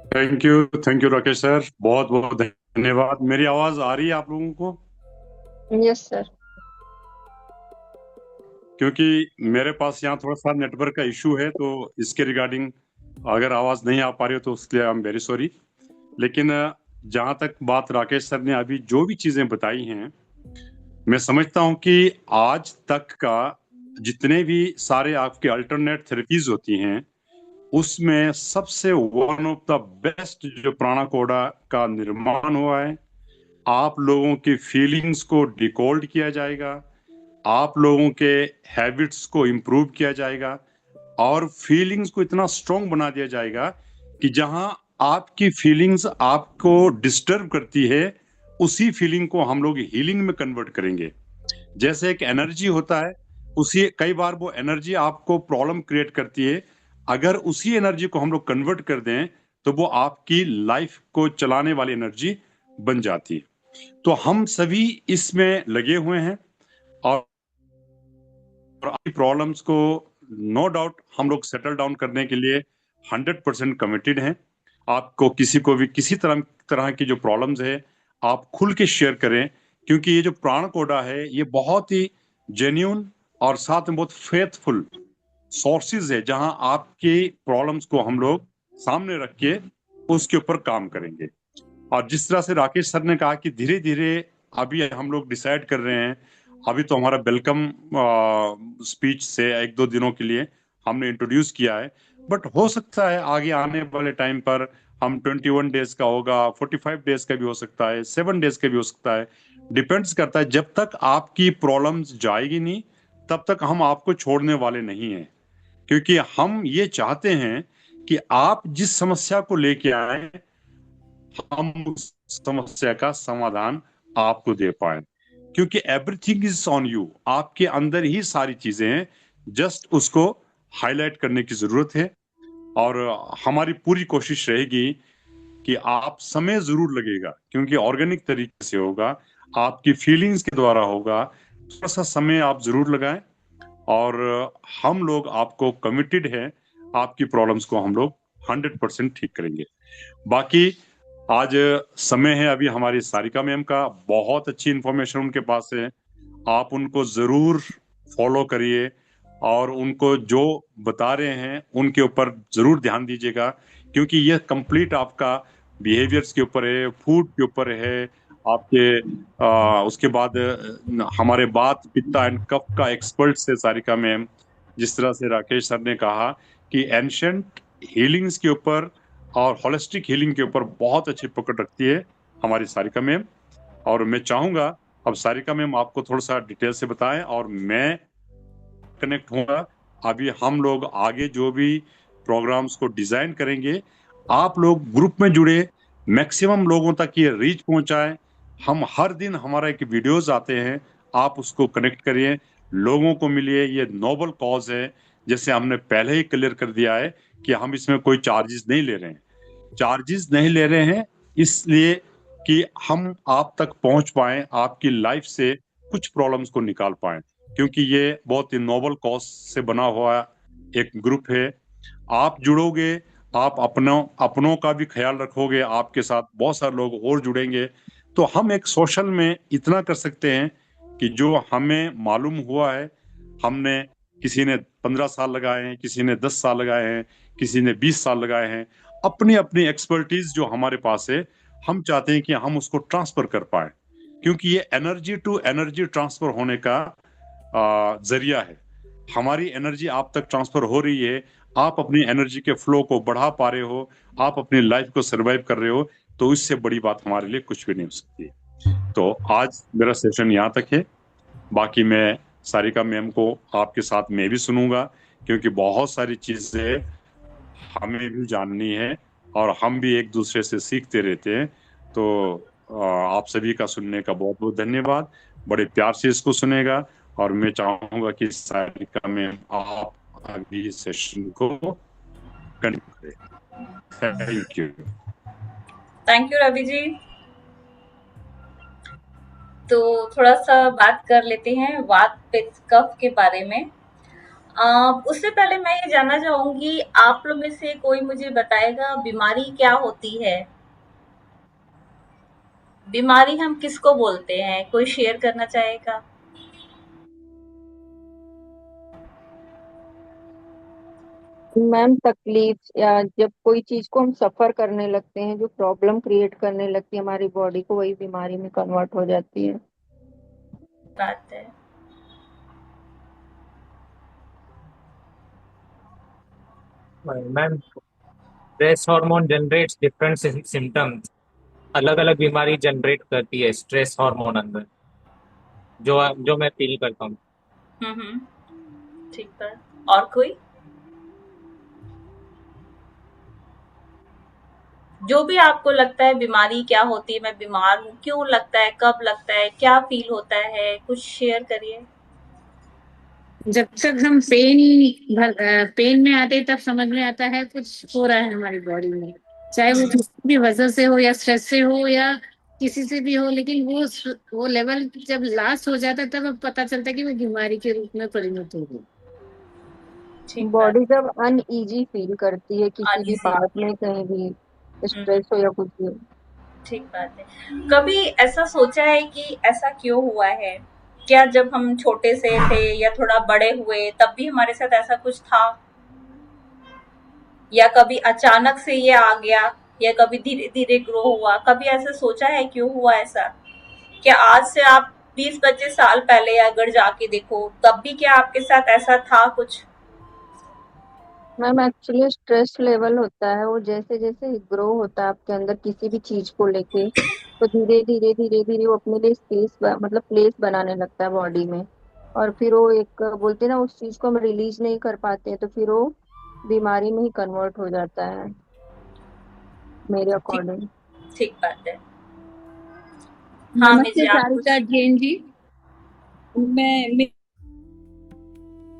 Thank you Rakesh sir, बहुत बहुत धन्यवाद। मेरी आवाज आ रही है आप लोगों को? Yes sir. क्योंकि मेरे पास यहाँ थोड़ा सा नेटवर्क का इशू है, तो इसके रिगार्डिंग अगर आवाज नहीं आ पा रही हो तो उसके लिए आई एम वेरी सॉरी। लेकिन जहाँ तक बात राकेश सर ने अभी जो भी चीजें बताई हैं, मैं समझता हूँ कि आज तक का जितने भी सारे आपके अल्टरनेट थेरेपीज होती हैं, उसमें सबसे वन ऑफ द बेस्ट जो प्राणाकोडा का निर्माण हुआ है। आप लोगों की फीलिंग्स को डिकोड किया जाएगा, आप लोगों के हैबिट्स को इम्प्रूव किया जाएगा, और फीलिंग्स को इतना स्ट्रांग बना दिया जाएगा कि जहां आपकी फीलिंग्स आपको डिस्टर्ब करती है, उसी फीलिंग को हम लोग हीलिंग में कन्वर्ट करेंगे। जैसे एक एनर्जी होता है, उसी कई बार वो एनर्जी आपको प्रॉब्लम क्रिएट करती है, अगर उसी एनर्जी को हम लोग कन्वर्ट कर दें तो वो आपकी लाइफ को चलाने वाली एनर्जी बन जाती है। तो हम सभी इसमें लगे हुए हैं, और आपकी प्रॉब्लम्स को नो डाउट हम लोग सेटल डाउन करने के लिए 100% कमिटेड हैं। आपको किसी को भी किसी तरह की जो प्रॉब्लम्स है, आप खुल के शेयर करें, क्योंकि ये जो प्राण कोडा है ये बहुत ही जेन्यून और साथ में बहुत फेथफुल सोर्सेज है, जहां आपकी प्रॉब्लम्स को हम लोग सामने रख के उसके ऊपर काम करेंगे। और जिस तरह से राकेश सर ने कहा कि धीरे धीरे अभी हम लोग डिसाइड कर रहे हैं, अभी तो हमारा वेलकम स्पीच से 1-2 दिनों के लिए हमने इंट्रोड्यूस किया है, बट हो सकता है आगे आने वाले टाइम पर हम 21 डेज का होगा, 45 डेज का भी हो सकता है, 7 डेज का भी हो सकता है। डिपेंड्स करता है, जब तक आपकी प्रॉब्लम्स जाएगी नहीं तब तक हम आपको छोड़ने वाले नहीं हैं, क्योंकि हम ये चाहते हैं कि आप जिस समस्या को लेके आए, हम उस समस्या का समाधान आपको दे पाए, क्योंकि एवरीथिंग इज ऑन यू, आपके अंदर ही सारी चीजें हैं, जस्ट उसको हाईलाइट करने की जरूरत है। और हमारी पूरी कोशिश रहेगी कि आप समय जरूर लगेगा, क्योंकि ऑर्गेनिक तरीके से होगा, आपकी फीलिंग्स के द्वारा होगा, थोड़ा सा समय आप जरूर लगाएं, और हम लोग आपको कमिटेड है, आपकी प्रॉब्लम्स को हम लोग 100% ठीक करेंगे। बाकी आज समय है अभी हमारी सारिका मैम का, बहुत अच्छी इंफॉर्मेशन उनके पास है, आप उनको जरूर फॉलो करिए, और उनको जो बता रहे हैं उनके ऊपर जरूर ध्यान दीजिएगा, क्योंकि ये कंप्लीट आपका बिहेवियर्स के ऊपर है, फूड के ऊपर है, आपके उसके बाद हमारे बात पित्ता एंड कफ का एक्सपर्ट है सारिका मैम। जिस तरह से राकेश सर ने कहा कि एंशिएंट हीलिंग्स के ऊपर और होलिस्टिक हीलिंग के ऊपर बहुत अच्छी पकड़ रखती है हमारी सारिका मैम। और मैं चाहूंगा अब सारिका मैम आपको थोड़ा सा डिटेल से बताएं, और मैं कनेक्ट होगा। अभी हम लोग आगे जो भी प्रोग्राम्स को डिजाइन करेंगे, आप लोग ग्रुप में जुड़े, मैक्सिमम लोगों तक ये रीच पहुंचाएं। हम हर दिन हमारा एक वीडियोस आते हैं, आप उसको कनेक्ट करिए, लोगों को मिलिए। ये नोबल कॉज है, जैसे हमने पहले ही क्लियर कर दिया है कि हम इसमें कोई चार्जेस नहीं ले रहे हैं। चार्जेस नहीं ले रहे हैं इसलिए कि हम आप तक पहुंच पाए, आपकी लाइफ से कुछ प्रॉब्लम्स को निकाल पाए, क्योंकि ये बहुत ही नोबल कॉज से बना हुआ एक ग्रुप है। आप जुड़ोगे, आप अपनों का भी ख्याल रखोगे, आपके साथ बहुत सारे लोग और जुड़ेंगे, तो हम एक सोशल में इतना कर सकते हैं कि जो हमें मालूम हुआ है, हमने किसी ने 15 साल लगाए हैं, किसी ने 10 साल लगाए हैं, किसी ने 20 साल लगाए हैं, अपनी अपनी एक्सपर्टीज जो हमारे पास है, हम चाहते हैं कि हम उसको ट्रांसफर कर पाए, क्योंकि ये एनर्जी टू एनर्जी ट्रांसफर होने का जरिया है। हमारी एनर्जी आप तक ट्रांसफर हो रही है, आप अपनी एनर्जी के फ्लो को बढ़ा पा रहे हो, आप अपनी लाइफ को सरवाइव कर रहे हो, तो इससे बड़ी बात हमारे लिए कुछ भी नहीं हो सकती। तो आज मेरा सेशन यहाँ तक है, बाकी मैं सारिका मैम को आपके साथ मैं भी सुनूंगा, क्योंकि बहुत सारी चीजें हमें भी जाननी है, और हम भी एक दूसरे से सीखते रहते हैं। तो आप सभी का सुनने का बहुत बहुत धन्यवाद। बड़े प्यार से इसको सुनेगा, और मैं चाहूंगा कि सारिका में आप अभी सेशन को कंटिन्यू करें। Thank you. Thank you Ravi ji. तो थोड़ा सा बात कर लेते हैं वात पित्त कफ के बारे में। उससे पहले मैं ये जानना चाहूंगी, आप लोग में से कोई मुझे बताएगा बीमारी क्या होती है? बीमारी हम किसको बोलते हैं? कोई शेयर करना चाहेगा? मैम तकलीफ, या जब कोई चीज को हम सफर करने लगते हैं, जो प्रॉब्लम क्रिएट करने लगती है हमारी बॉडी को, वही बीमारी में कन्वर्ट हो जाती है। बात है। Ma'am, stress hormone generates different symptoms. अलग अलग बीमारी जनरेट करती है स्ट्रेस हार्मोन अंदर, जो जो मैं फील करता हूँ। ठीक है। और कोई जो भी आपको लगता है बीमारी क्या होती है, मैं बीमार हूँ, क्यों लगता है, कब लगता है, क्या फील होता है, कुछ शेयर करिए। जब तक हम पेन में आते तब समझ में आता है कुछ हो रहा है हमारी बॉडी में, चाहे वो किसी भी वजह से हो या स्ट्रेस से हो या किसी से भी हो, लेकिन वो लेवल जब लास्ट हो जाता है तब अब पता चलता है कि वो बीमारी के रूप में परिणत हो गई। ठीक बात। बॉडी जब अनईजी फील करती है किसी भी अनईजी। पार्ट में, कहीं भी स्ट्रेस हो या कुछ भी हो। ठीक बात है। कभी ऐसा सोचा है कि ऐसा क्यों हुआ है? क्या जब हम छोटे से थे या थोड़ा बड़े हुए तब भी हमारे साथ ऐसा कुछ था, या कभी अचानक से ये आ गया, या कभी धीरे धीरे ग्रो हुआ? कभी ऐसा सोचा है क्यों हुआ ऐसा? क्या आज से आप 20-25 साल पहले अगर जाके देखो तब भी क्या आपके साथ ऐसा था कुछ? मैम एक्चुअली स्ट्रेस लेवल होता है, वो जैसे जैसे ग्रो होता है आपके अंदर किसी भी चीज को लेके, तो धीरे धीरे धीरे धीरे वो अपने लिए स्पेस मतलब प्लेस बनाने लगता है बॉडी में। और फिर वो एक बोलते हैं ना, उस चीज को हम रिलीज नहीं कर पाते हैं, तो फिर वो बीमारी में ही कन्वर्ट हो जाता है मेरे ठीक अकॉर्डिंग। ठीक बात है। हाँ नमस्ते मेजी, आप कुछ? सारिका जैन जी। मैं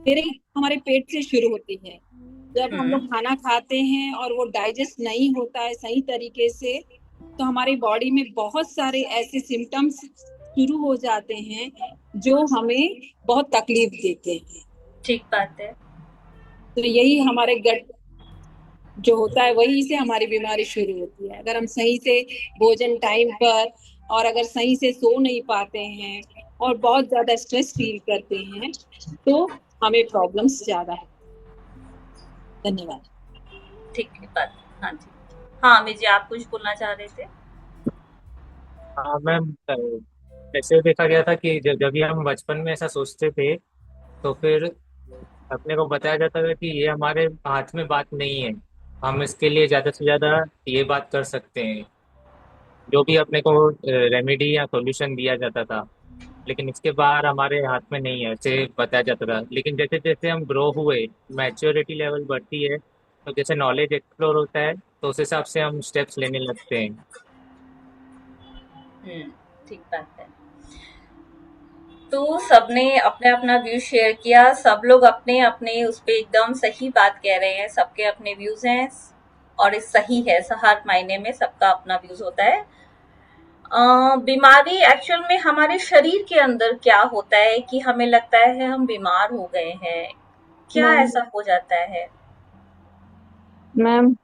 मेरे हमारे पेट से शुरू होती है। जब हम लोग खाना खाते हैं और वो डाइजेस्ट नहीं होता है सही तरीके से, तो हमारी बॉडी में बहुत सारे ऐसे सिम्टम्स शुरू हो जाते हैं जो हमें बहुत तकलीफ देते हैं। ठीक बात है। तो यही हमारे गट जो होता है, वही से हमारी बीमारी शुरू होती है। अगर हम सही से भोजन टाइम पर, और अगर सही से सो नहीं पाते हैं और बहुत ज्यादा स्ट्रेस फील करते हैं, तो हमें प्रॉब्लम्स ज्यादा है। धन्यवाद। ठीक है बात। हाँ जी। हाँ मेजी, आप कुछ बोलना चाह रहे थे? हाँ मैम, ऐसे देखा गया था कि जब भी हम बचपन में ऐसा सोचते थे, तो फिर अपने को बताया जाता था कि ये हमारे हाथ में बात नहीं है, हम इसके लिए ज़्यादा से ज़्यादा ये बात कर सकते हैं, जो भी अपने को रेमेडी या सॉल्यूशन दिया जाता था। लेकिन इसके बाहर हमारे हाथ में नहीं है, ऐसे बताया जाता था। लेकिन जैसे जैसे हम ग्रो हुए, मैच्योरिटी लेवल बढ़ती है, तो जैसे नॉलेज एक्सप्लोर होता है, तो उस हिसाब से हम स्टेप्स लेने लगते हैं। ठीक बात है। तो सबने अपने अपना व्यू शेयर किया, सब लोग अपने अपने उस पे एकदम सही बात कह रहे हैं, सबके अपने व्यूज हैं, और इस सही है, हर मायने में सबका अपना व्यूज होता है। बीमारी एक्चुअल में हमारे शरीर के अंदर क्या होता है कि हमें लगता है हम बीमार हो गए हैं, क्या मैम ऐसा हो जाता है? मैम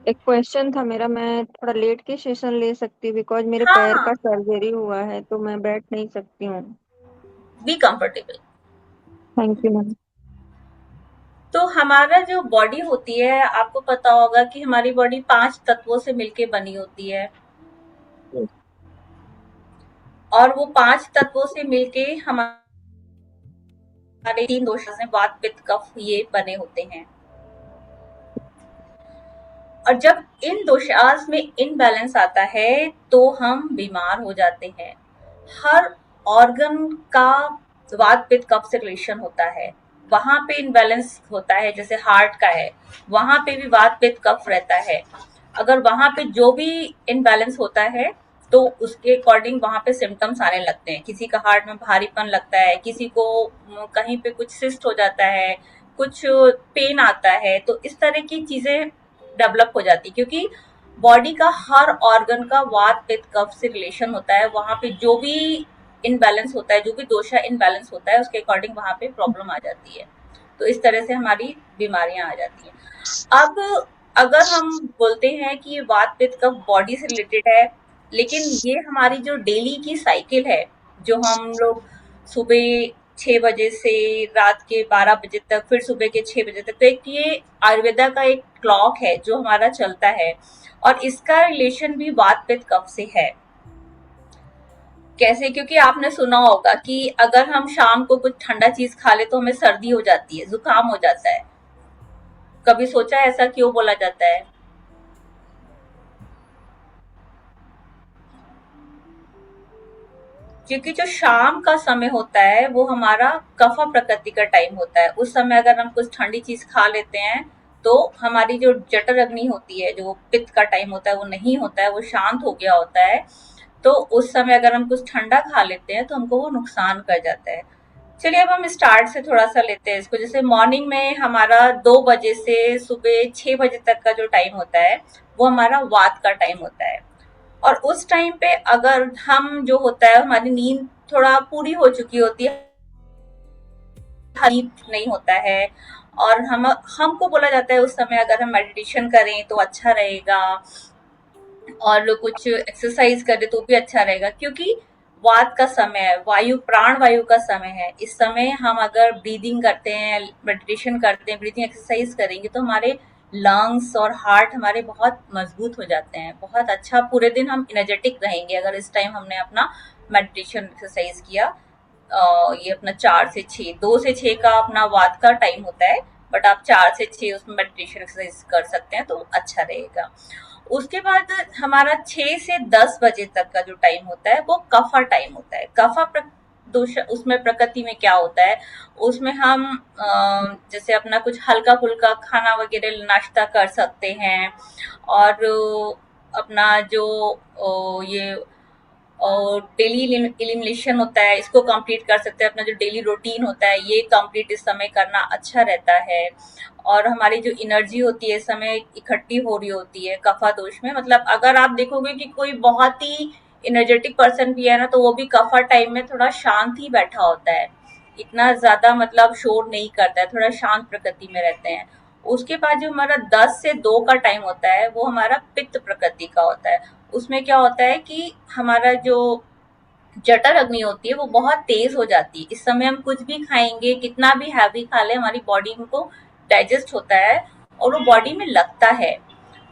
एक क्वेश्चन था मेरा, मैं थोड़ा लेट के सेशन ले सकती हूँ बिकॉज मेरे हाँ पैर हाँ, का सर्जरी हुआ है, तो मैं बैठ नहीं सकती हूँ। Be comfortable. Thank you ma'am. तो हमारा जो बॉडी होती है, आपको पता होगा कि हमारी बॉडी 5 तत्वों से मिलके बनी होती है, और वो 5 तत्वों से मिलके हमारे 3 दोष हैं, वात पित्त कफ, ये बने होते हैं। और जब इन दोषास में इनबैलेंस आता है तो हम बीमार हो जाते हैं। हर ऑर्गन का वात पित्त कफ से रिलेशन होता है। वहां पे इनबैलेंस होता है, जैसे हार्ट का है, वहां पे भी वात पित्त कफ रहता है। अगर वहां पे जो भी इनबैलेंस होता है तो उसके अकॉर्डिंग वहां पे सिम्टम्स आने लगते हैं। किसी का हार्ट में भारीपन लगता है, किसी को कहीं पे कुछ सिस्ट हो जाता है, कुछ पेन आता है, तो इस तरह की चीजें डेवलप हो जाती है, क्योंकि बॉडी का हर ऑर्गन का वात पित्त कफ से रिलेशन होता है। वहां पे जो भी इनबैलेंस होता है, जो भी दोषा इनबैलेंस होता है, उसके अकॉर्डिंग वहां पे प्रॉब्लम आ जाती है। तो इस तरह से हमारी बीमारियां आ जाती हैं। अब अगर हम बोलते हैं कि ये वात पित्त कफ बॉडी से रिलेटेड है, लेकिन ये हमारी जो डेली की साइकिल है, जो हम लोग सुबह 6 बजे से रात के 12 बजे तक, फिर सुबह के 6 बजे तक, तो एक ये आयुर्वेदा का एक क्लॉक है जो हमारा चलता है, और इसका रिलेशन भी वात पित्त कफ से है। कैसे? क्योंकि आपने सुना होगा कि अगर हम शाम को कुछ ठंडा चीज खा ले तो हमें सर्दी हो जाती है, जुकाम हो जाता है। कभी सोचा है ऐसा क्यों बोला जाता है? क्योंकि जो शाम का समय होता है वो हमारा कफा प्रकृति का टाइम होता है। उस समय अगर हम कुछ ठंडी चीज खा लेते हैं तो हमारी जो जठर अग्नि होती है, जो पित्त का टाइम होता है, वो नहीं होता है, वो शांत हो गया होता है। तो उस समय अगर हम कुछ ठंडा खा लेते हैं तो हमको वो नुकसान कर जाता है। चलिए अब हम स्टार्ट से थोड़ा सा लेते हैं इसको। जैसे मॉर्निंग में हमारा 2 बजे से सुबह 6 बजे तक का जो टाइम होता है वो हमारा वात का टाइम होता है। और उस टाइम पे अगर हम जो होता है, हमारी नींद थोड़ा पूरी हो चुकी होती है, नींद नहीं होता है, और हमको बोला जाता है उस समय अगर हम मेडिटेशन करें तो अच्छा रहेगा, और कुछ एक्सरसाइज करें तो भी अच्छा रहेगा, क्योंकि वात का समय है, वायु प्राण वायु का समय है। इस समय हम अगर ब्रीदिंग करते हैं, मेडिटेशन करते हैं, ब्रीदिंग एक्सरसाइज करेंगे तो हमारे लंग्स और हार्ट हमारे बहुत मजबूत हो जाते हैं। बहुत अच्छा, पूरे दिन हम एनर्जेटिक रहेंगे अगर इस टाइम हमने अपना मेडिटेशन एक्सरसाइज किया। ये अपना 4 से 6, 2 से 6 का अपना वात का टाइम होता है, बट आप 4 से 6 उसमें मेडिटेशन एक्सरसाइज कर सकते हैं तो अच्छा रहेगा। उसके बाद हमारा 6 से 10 बजे तक का जो टाइम होता है वो कफा टाइम होता है। कफा दोष उसमें प्रकृति में क्या होता है, उसमें हम जैसे अपना कुछ हल्का फुल्का खाना वगैरह नाश्ता कर सकते हैं, और अपना जो ये और डेली इलिमिनेशन होता है इसको कंप्लीट कर सकते हैं। अपना जो डेली रूटीन होता है ये कंप्लीट इस समय करना अच्छा रहता है। और हमारी जो एनर्जी होती है इस समय इकट्ठी हो रही होती है कफा दोष में। मतलब अगर आप देखोगे कि कोई बहुत ही एनर्जेटिक पर्सन भी है ना, तो वो भी कफा टाइम में थोड़ा शांत ही बैठा होता है, इतना ज्यादा मतलब शोर नहीं करता है, थोड़ा शांत प्रकृति में रहते हैं। उसके बाद जो हमारा 10 से 2 का टाइम होता है वो हमारा पित्त प्रकृति का होता है। उसमें क्या होता है कि हमारा जो जठर अग्नि होती है वो बहुत तेज हो जाती है। इस समय हम कुछ भी खाएंगे, कितना भी हैवी खा ले, हमारी बॉडी को डाइजेस्ट होता है और वो बॉडी में लगता है।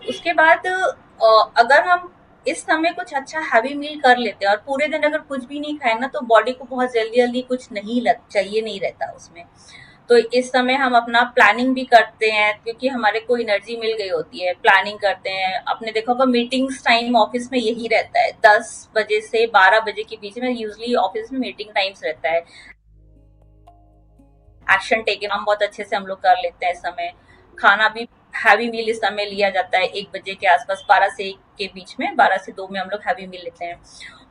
उसके बाद अगर हम इस समय कुछ अच्छा हैवी मील कर लेते हैं और पूरे दिन अगर कुछ भी नहीं खाए ना, तो बॉडी को बहुत जल्दी जल्दी कुछ नहीं चाहिए नहीं रहता उसमें। तो इस समय हम अपना प्लानिंग भी करते हैं, क्योंकि हमारे को एनर्जी मिल गई होती है, प्लानिंग करते हैं। आपने देखा होगा मीटिंग्स टाइम ऑफिस में यही रहता है, 10 बजे से 12 बजे के बीच में यूजली ऑफिस में मीटिंग टाइम्स रहता है। एक्शन टेकन हम बहुत अच्छे से हम लोग कर लेते हैं इस समय। खाना भी हैवी मील इस समय लिया जाता है 1 बजे के आसपास, 12 से 1 के बीच में, 12 से 2 में हम लोग हैवी मील लेते हैं।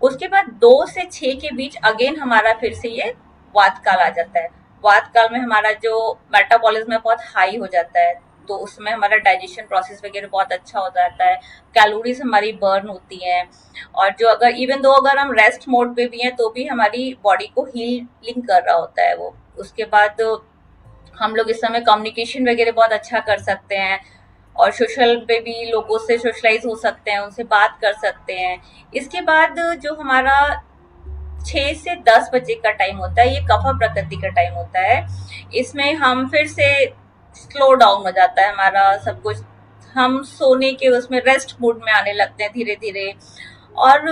उसके बाद 2 से 6 के बीच अगेन हमारा फिर से ये वात काल आ जाता है। वात काल में हमारा जो मेटाबॉलिज्म है बहुत हाई हो जाता है, तो उसमें हमारा डाइजेशन प्रोसेस वगैरह बहुत अच्छा हो जाता है, कैलोरीज हमारी बर्न होती हैं। और जो अगर इवन दो अगर हम रेस्ट मोड पे भी हैं तो भी हमारी बॉडी को हीलिंग कर रहा होता है वो। उसके बाद हम लोग इस समय कम्युनिकेशन वगैरह बहुत अच्छा कर सकते हैं, और सोशल पे भी लोगों से सोशलाइज हो सकते हैं, उनसे बात कर सकते हैं। इसके बाद जो हमारा 6 से 10 बजे का टाइम होता है ये कफा प्रकृति का टाइम होता है। इसमें हम फिर से स्लो डाउन हो जाता है हमारा सब कुछ, हम सोने के उसमें रेस्ट मोड में आने लगते हैं धीरे धीरे। और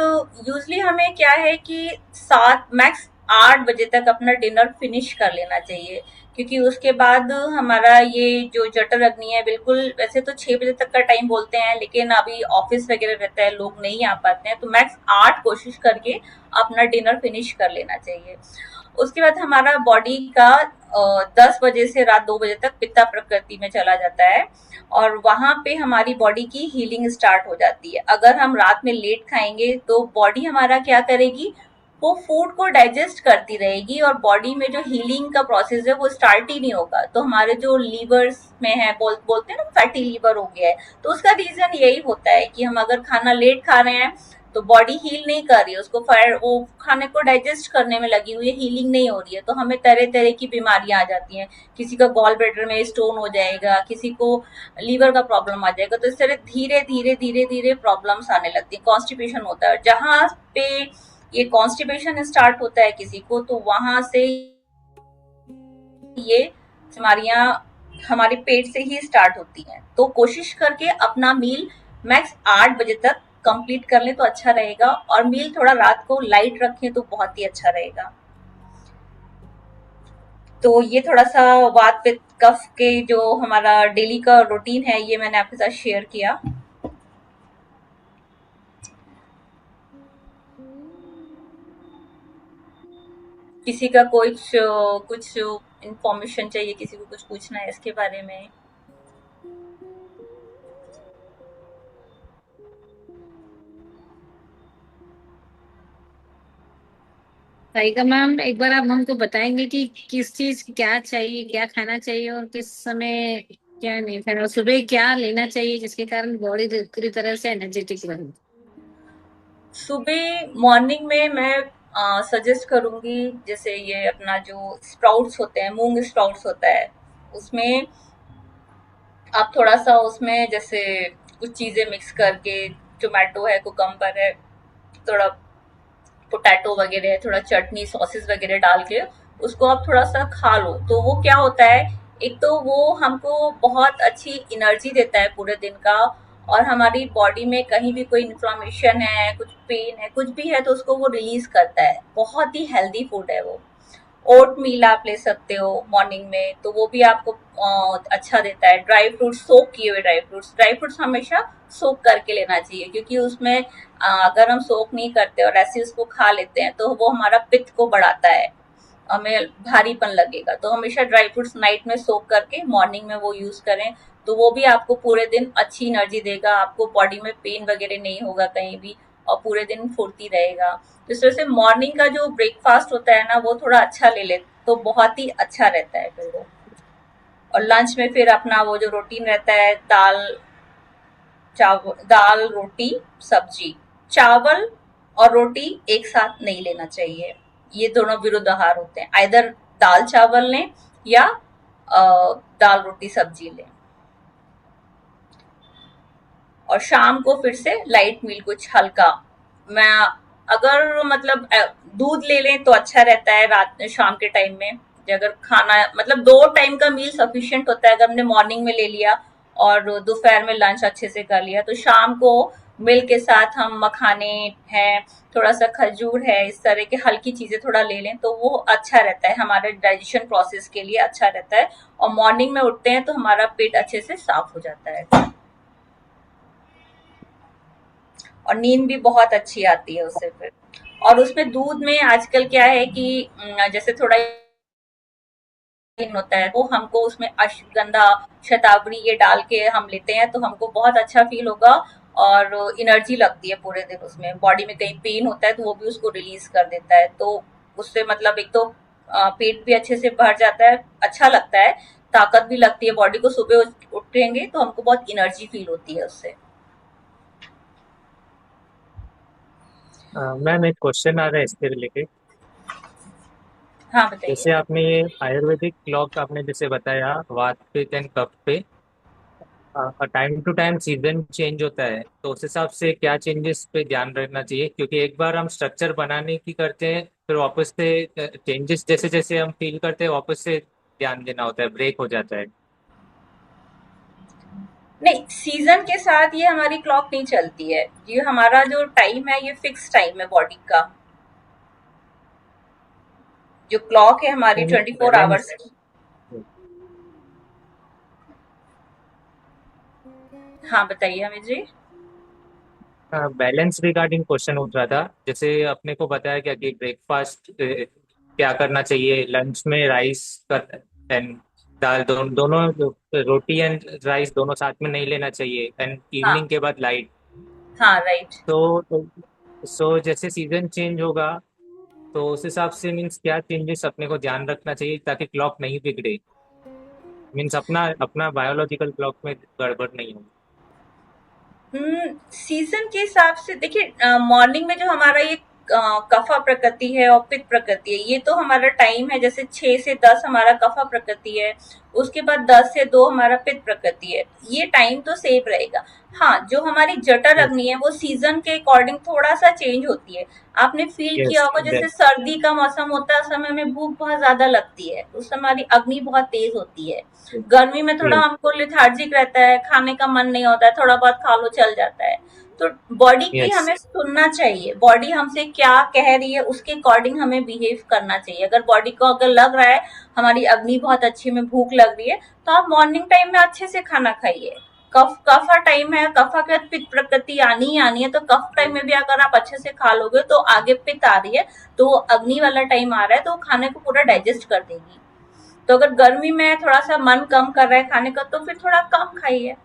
यूजली हमें क्या है कि 7 मैक्स 8 बजे तक अपना डिनर फिनिश कर लेना चाहिए, क्योंकि उसके बाद हमारा ये जो जठर अग्नि है बिल्कुल, वैसे तो 6 बजे तक का टाइम बोलते हैं, लेकिन अभी ऑफिस वगैरह रहता है, लोग नहीं आ पाते हैं, तो मैक्स 8 कोशिश करके अपना डिनर फिनिश कर लेना चाहिए। उसके बाद हमारा बॉडी का 10 बजे से रात 2 बजे तक पित्ता प्रकृति में चला जाता है और वहां पे हमारी बॉडी की हीलिंग स्टार्ट हो जाती है। अगर हम रात में लेट खाएंगे तो बॉडी हमारा क्या करेगी, वो फूड को डाइजेस्ट करती रहेगी और बॉडी में जो हीलिंग का प्रोसेस है वो स्टार्ट ही नहीं होगा। तो हमारे जो लीवर्स में है बोलते हैं ना फैटी लीवर हो गया है, तो उसका रीजन यही होता है कि हम अगर खाना लेट खा रहे हैं तो बॉडी हील नहीं कर रही है, उसको वो खाने को डाइजेस्ट करने में लगी हुई है, हीलिंग नहीं हो रही है, तो हमें तरह तरह की बीमारियां आ जाती हैं। किसी का गॉल ब्लैडर में स्टोन हो जाएगा, किसी को लीवर का प्रॉब्लम आ जाएगा। तो इस तरह धीरे धीरे धीरे धीरे प्रॉब्लम्स आने लगती है, कॉन्स्टिपेशन होता है। जहां पे ये कॉन्स्टिपेशन स्टार्ट होता है किसी को, तो वहां से ये बीमारियां हमारे पेट से ही स्टार्ट होती हैं। तो कोशिश करके अपना मील मैक्स 8 बजे तक कंप्लीट कर लें तो अच्छा रहेगा, और मील थोड़ा रात को लाइट रखें तो बहुत ही अच्छा रहेगा। तो ये थोड़ा सा वात पित्त कफ के जो हमारा डेली का रूटीन है ये मैंने आपके साथ शेयर किया। किसी का कुछ इंफॉर्मेशन चाहिए, किसी को कुछ पूछना है इसके बारे में? सारिका मैम, एक बार आप हमको बताएंगे कि किस चीज क्या चाहिए, क्या खाना चाहिए और किस समय क्या नहीं खाना, और सुबह क्या लेना चाहिए जिसके कारण बॉडी पूरी तरह से एनर्जेटिक रहे? सुबह मॉर्निंग में मैं सजेस्ट करूंगी, जैसे ये अपना जो स्प्राउट्स होते हैं, मूंग स्प्राउट्स होता है, उसमें आप थोड़ा सा उसमें जैसे कुछ चीजें मिक्स करके, टोमेटो है, कुकम्बर है, थोड़ा पोटैटो वगैरह, थोड़ा चटनी सॉसेस वगैरह डाल के उसको आप थोड़ा सा खा लो, तो वो क्या होता है, एक तो वो हमको बहुत अच्छी एनर्जी देता है पूरे दिन का, और हमारी बॉडी में कहीं भी कोई इन्फ्लामेशन है, कुछ पेन है, कुछ भी है, तो उसको वो रिलीज करता है। बहुत ही हेल्दी फूड है वो। ओट मील आप ले सकते हो मॉर्निंग में, तो वो भी आपको अच्छा देता है। ड्राई फ्रूट्स, सोक किए हुए ड्राई फ्रूट्स हमेशा सोक करके लेना चाहिए, क्योंकि उसमें अगर हम सोक नहीं करते और ऐसे उसको खा लेते हैं तो वो हमारा पित्त को बढ़ाता है, हमें भारीपन लगेगा। तो हमेशा ड्राई फ्रूट्स नाइट में सोक करके मॉर्निंग में वो यूज करें, तो वो भी आपको पूरे दिन अच्छी एनर्जी देगा, आपको बॉडी में पेन वगैरह नहीं होगा कहीं भी, और पूरे दिन फुर्ती रहेगा। तो इस तरह से मॉर्निंग का जो ब्रेकफास्ट होता है ना, वो थोड़ा अच्छा ले ले तो बहुत ही अच्छा रहता है फिर वो। और लंच में फिर अपना वो जो रूटीन रहता है, दाल रोटी सब्जी। चावल और रोटी एक साथ नहीं लेना चाहिए, ये दोनों विरुद्ध आहार होते हैं। आइदर दाल चावल लें या दाल रोटी सब्जी लें। और शाम को फिर से लाइट मील कुछ हल्का, मैं अगर मतलब दूध ले लें तो अच्छा रहता है रात शाम के टाइम में। अगर खाना मतलब 2 टाइम का मील सफिशिएंट होता है, अगर हमने मॉर्निंग में ले लिया और दोपहर में लंच अच्छे से कर लिया, तो शाम को मिल्क के साथ हम मखाने हैं, थोड़ा सा खजूर है, इस तरह की हल्की चीजें थोड़ा ले लें तो वो अच्छा रहता है, हमारे डाइजेशन प्रोसेस के लिए अच्छा रहता है। और मॉर्निंग में उठते हैं तो हमारा पेट अच्छे से साफ हो जाता है, और नींद भी बहुत अच्छी आती है उससे फिर। और उसमें दूध में आजकल क्या है कि जैसे थोड़ा होता है, वो हमको उसमें अश्वगंधा, शतावरी ये डाल के हम लेते हैं तो हमको बहुत अच्छा फील होगा, और एनर्जी लगती है पूरे दिन। उसमें बॉडी में कहीं पेन होता है तो वो भी उसको रिलीज कर देता है, तो उससे मतलब एक तो पेट भी अच्छे से भर जाता है, अच्छा लगता है, ताकत भी लगती है बॉडी को। सुबह उठेंगे तो हमको बहुत एनर्जी फील होती है उससे। मैम एक क्वेश्चन आ रहा है इसके रिलेटेड। हाँ बताइए। जैसे आपने ये आयुर्वेदिक क्लॉक आपने जैसे बताया वात पित्त एंड कफ पे, time to time season change होता है, तो उस हिसाब से क्या चेंजेस पे ध्यान रखना चाहिए? क्योंकि एक बार हम स्ट्रक्चर बनाने की करते हैं, फिर वापस से चेंजेस जैसे जैसे हम फील करते हैं वापस से ध्यान देना होता है, ब्रेक हो जाता है। नहीं, सीजन के साथ ये हमारी क्लॉक नहीं चलती है, ये हमारा जो टाइम है ये फिक्स टाइम है बॉडी का। जो क्लॉक है हमारी 24 आवर्स की। हाँ बताइए हमें जी। बैलेंस रिगार्डिंग क्वेश्चन उठ रहा था। जैसे अपने को बताया क्या कि ब्रेकफास्ट क्या करना चाहिए लंच में, राइस एंड दाल, दोनों रोटी एंड राइस दोनों साथ में नहीं लेना चाहिए, एंड हाँ, इवनिंग के बाद लाइट। हाँ, राइट। तो जैसे सीजन चेंज होगा तो उस हिसाब से मीन्स क्या चेंजेस अपने को ध्यान रखना चाहिए ताकि क्लॉक नहीं बिगड़े, मीन्स अपना अपना बायोलॉजिकल क्लॉक में गड़बड़ नहीं हो। सीजन के हिसाब से देखिए, मॉर्निंग में जो हमारा ये कफा प्रकृति है और पित्त प्रकृति है, ये तो हमारा टाइम है, जैसे 6 से 10 हमारा कफा प्रकृति है, उसके बाद 10 से 2 हमारा पित्त प्रकृति है, ये टाइम तो सेम रहेगा। हाँ, जो हमारी जठर यस, अग्नि है वो सीजन के अकॉर्डिंग थोड़ा सा चेंज होती है। आपने फील किया यस, होगा, जैसे सर्दी का मौसम होता है, उस समय हमें भूख बहुत ज्यादा लगती है, उस समय हमारी अग्नि बहुत तेज होती है। गर्मी में थोड़ा यस, हमको लेथार्जिक रहता है, खाने का मन नहीं होता है, थोड़ा बहुत खा लो चल जाता है। तो बॉडी की यस, हमें सुनना चाहिए, बॉडी हमसे क्या कह रही है उसके अकॉर्डिंग हमें बिहेव करना चाहिए। अगर बॉडी को अगर लग रहा है हमारी अग्नि बहुत अच्छी में भूख लग रही है, तो आप मॉर्निंग टाइम में अच्छे से खाना खाइए। कफा टाइम है, कफा के बाद पित्त प्रकृति आनी ही आनी है, तो कफ टाइम में भी अगर आप अच्छे से खा लोगे तो आगे पित्त आ रही है, तो वो अग्नि वाला टाइम आ रहा है, तो वो खाने को पूरा डाइजेस्ट कर देगी। तो अगर गर्मी में थोड़ा सा मन कम कर रहा है खाने का, तो फिर थोड़ा कम खाइए।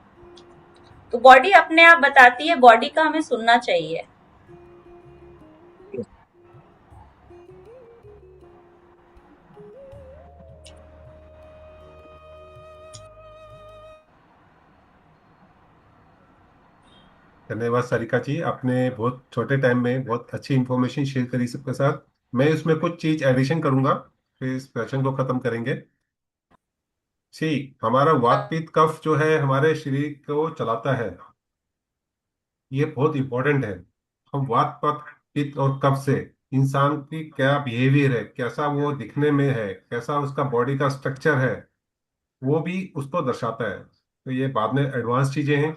तो बॉडी अपने आप बताती है, बॉडी का हमें सुनना चाहिए। धन्यवाद सारिका जी, आपने बहुत छोटे टाइम में बहुत अच्छी इंफॉर्मेशन शेयर करी सबके साथ। मैं उसमें कुछ चीज एडिशन करूंगा, फिर इस सेशन को खत्म करेंगे। सी, हमारा वात पित्त कफ जो है हमारे शरीर को चलाता है, ये बहुत इंपॉर्टेंट है। हम वात पित्त और कफ से इंसान की क्या बिहेवियर है, कैसा वो दिखने में है, कैसा उसका बॉडी का स्ट्रक्चर है, वो भी उसको दर्शाता है। तो ये बाद में एडवांस चीजें हैं,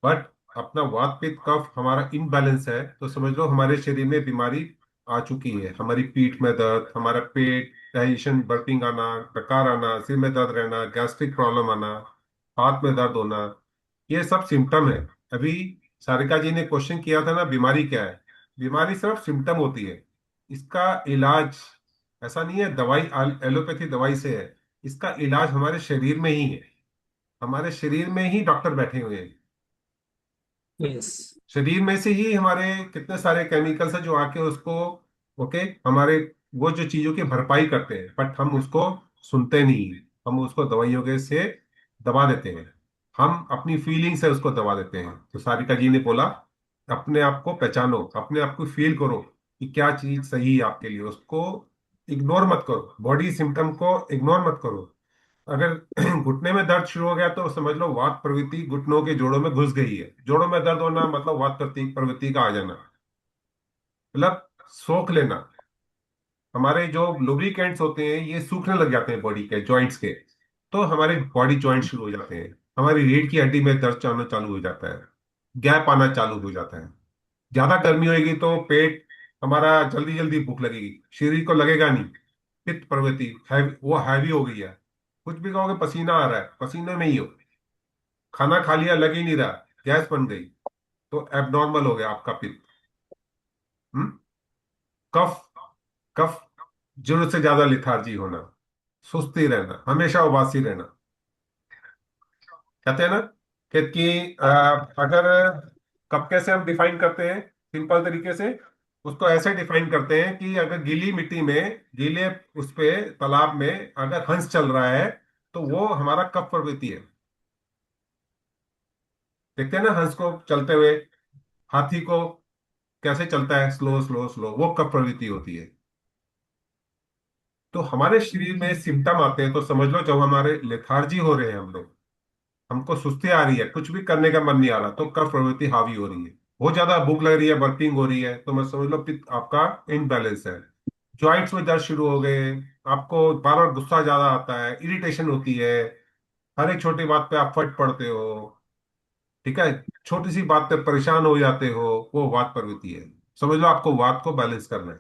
बट अपना वात पित्त कफ हमारा इनबैलेंस है तो समझ लो हमारे शरीर में बीमारी आ चुकी है। हमारी पीठ में दर्द, हमारा पेट, डाइजेशन, बर्पिंग आना, डकार आना, सिर में दर्द रहना, गैस्ट्रिक प्रॉब्लम आना, हाथ में दर्द होना, ये सब सिम्टम है। अभी सारिका जी ने क्वेश्चन किया था ना, बीमारी क्या है? बीमारी सिर्फ सिम्टम होती है। इसका इलाज ऐसा नहीं है दवाई, एलोपैथी दवाई से है। इसका इलाज हमारे शरीर में ही है। हमारे शरीर में ही डॉक्टर बैठे हुए हैं। यस, शरीर में से ही हमारे कितने सारे केमिकल्स हैं जो आके उसको, ओके, हमारे वो जो चीजों की भरपाई करते हैं, बट हम उसको सुनते नहीं। हम उसको दवाइयों के से दबा देते हैं। हम अपनी फीलिंग से उसको दबा देते हैं। तो सारिका जी ने बोला अपने आप को पहचानो, अपने आप को फील करो कि क्या चीज सही है आपके लिए, उसको इग्नोर मत करो, बॉडी सिम्टम को इग्नोर मत करो। अगर घुटने में दर्द शुरू हो गया तो समझ लो वात प्रवृत्ति घुटनों के जोड़ों में घुस गई है। जोड़ों में दर्द होना मतलब वात प्रवृत्ति प्रवृत्ति का आ जाना, मतलब सोख लेना। हमारे जो लुब्रिकेंट्स होते हैं ये सूखने लग जाते हैं बॉडी के जॉइंट्स के, तो हमारे बॉडी जॉइंट शुरू हो जाते हैं। हमारी रीढ़ की हड्डी में दर्द आना चालू हो जाता है, गैप आना चालू हो जाता है। ज्यादा गर्मी होगी तो पेट हमारा जल्दी जल्दी भूख लगेगी, शरीर को लगेगा नहीं। पित्त प्रवृत्ति वो हैवी हो गई है। कुछ भी कहोगे पसीना आ रहा है, पसीने में ही हो। खाना खा लिया लग ही नहीं रहा, गैस बन गई, तो एबनॉर्मल हो गया आपका पित्त। हम्म? कफ, कफ जरूरत से ज्यादा लिथार्जी होना, सुस्ती रहना, हमेशा उबासी रहना। कहते हैं ना कि अगर कब कैसे हम डिफाइन करते हैं, सिंपल तरीके से उसको ऐसे डिफाइन करते हैं कि अगर गीली मिट्टी में, गीले उस पे तालाब में अगर हंस चल रहा है तो वो हमारा कफ प्रवृत्ति है। देखते हैं ना हंस को चलते हुए, हाथी को कैसे चलता है, स्लो स्लो स्लो, वो कफ प्रवृत्ति होती है। तो हमारे शरीर में सिम्टम आते हैं तो समझ लो जब हमारे लेथार्जी हो रहे हैं हम लोग, हमको सुस्ती आ रही है, कुछ भी करने का मन नहीं आ रहा, तो कफ प्रवृत्ति हावी हो रही है। बहुत ज्यादा भूख लग रही है, बर्पिंग हो रही है, तो मैं समझ लो पित्त आपका इनबैलेंस है। जॉइंट्स में दर्द शुरू हो गए, आपको बार बार गुस्सा ज्यादा आता है, इरिटेशन होती है, हर एक छोटी बात पे आप फट पड़ते हो, ठीक है, छोटी सी बात पे परेशान हो जाते हो, वो वात प्रवृत्ति है। समझ लो आपको वात को बैलेंस करना है।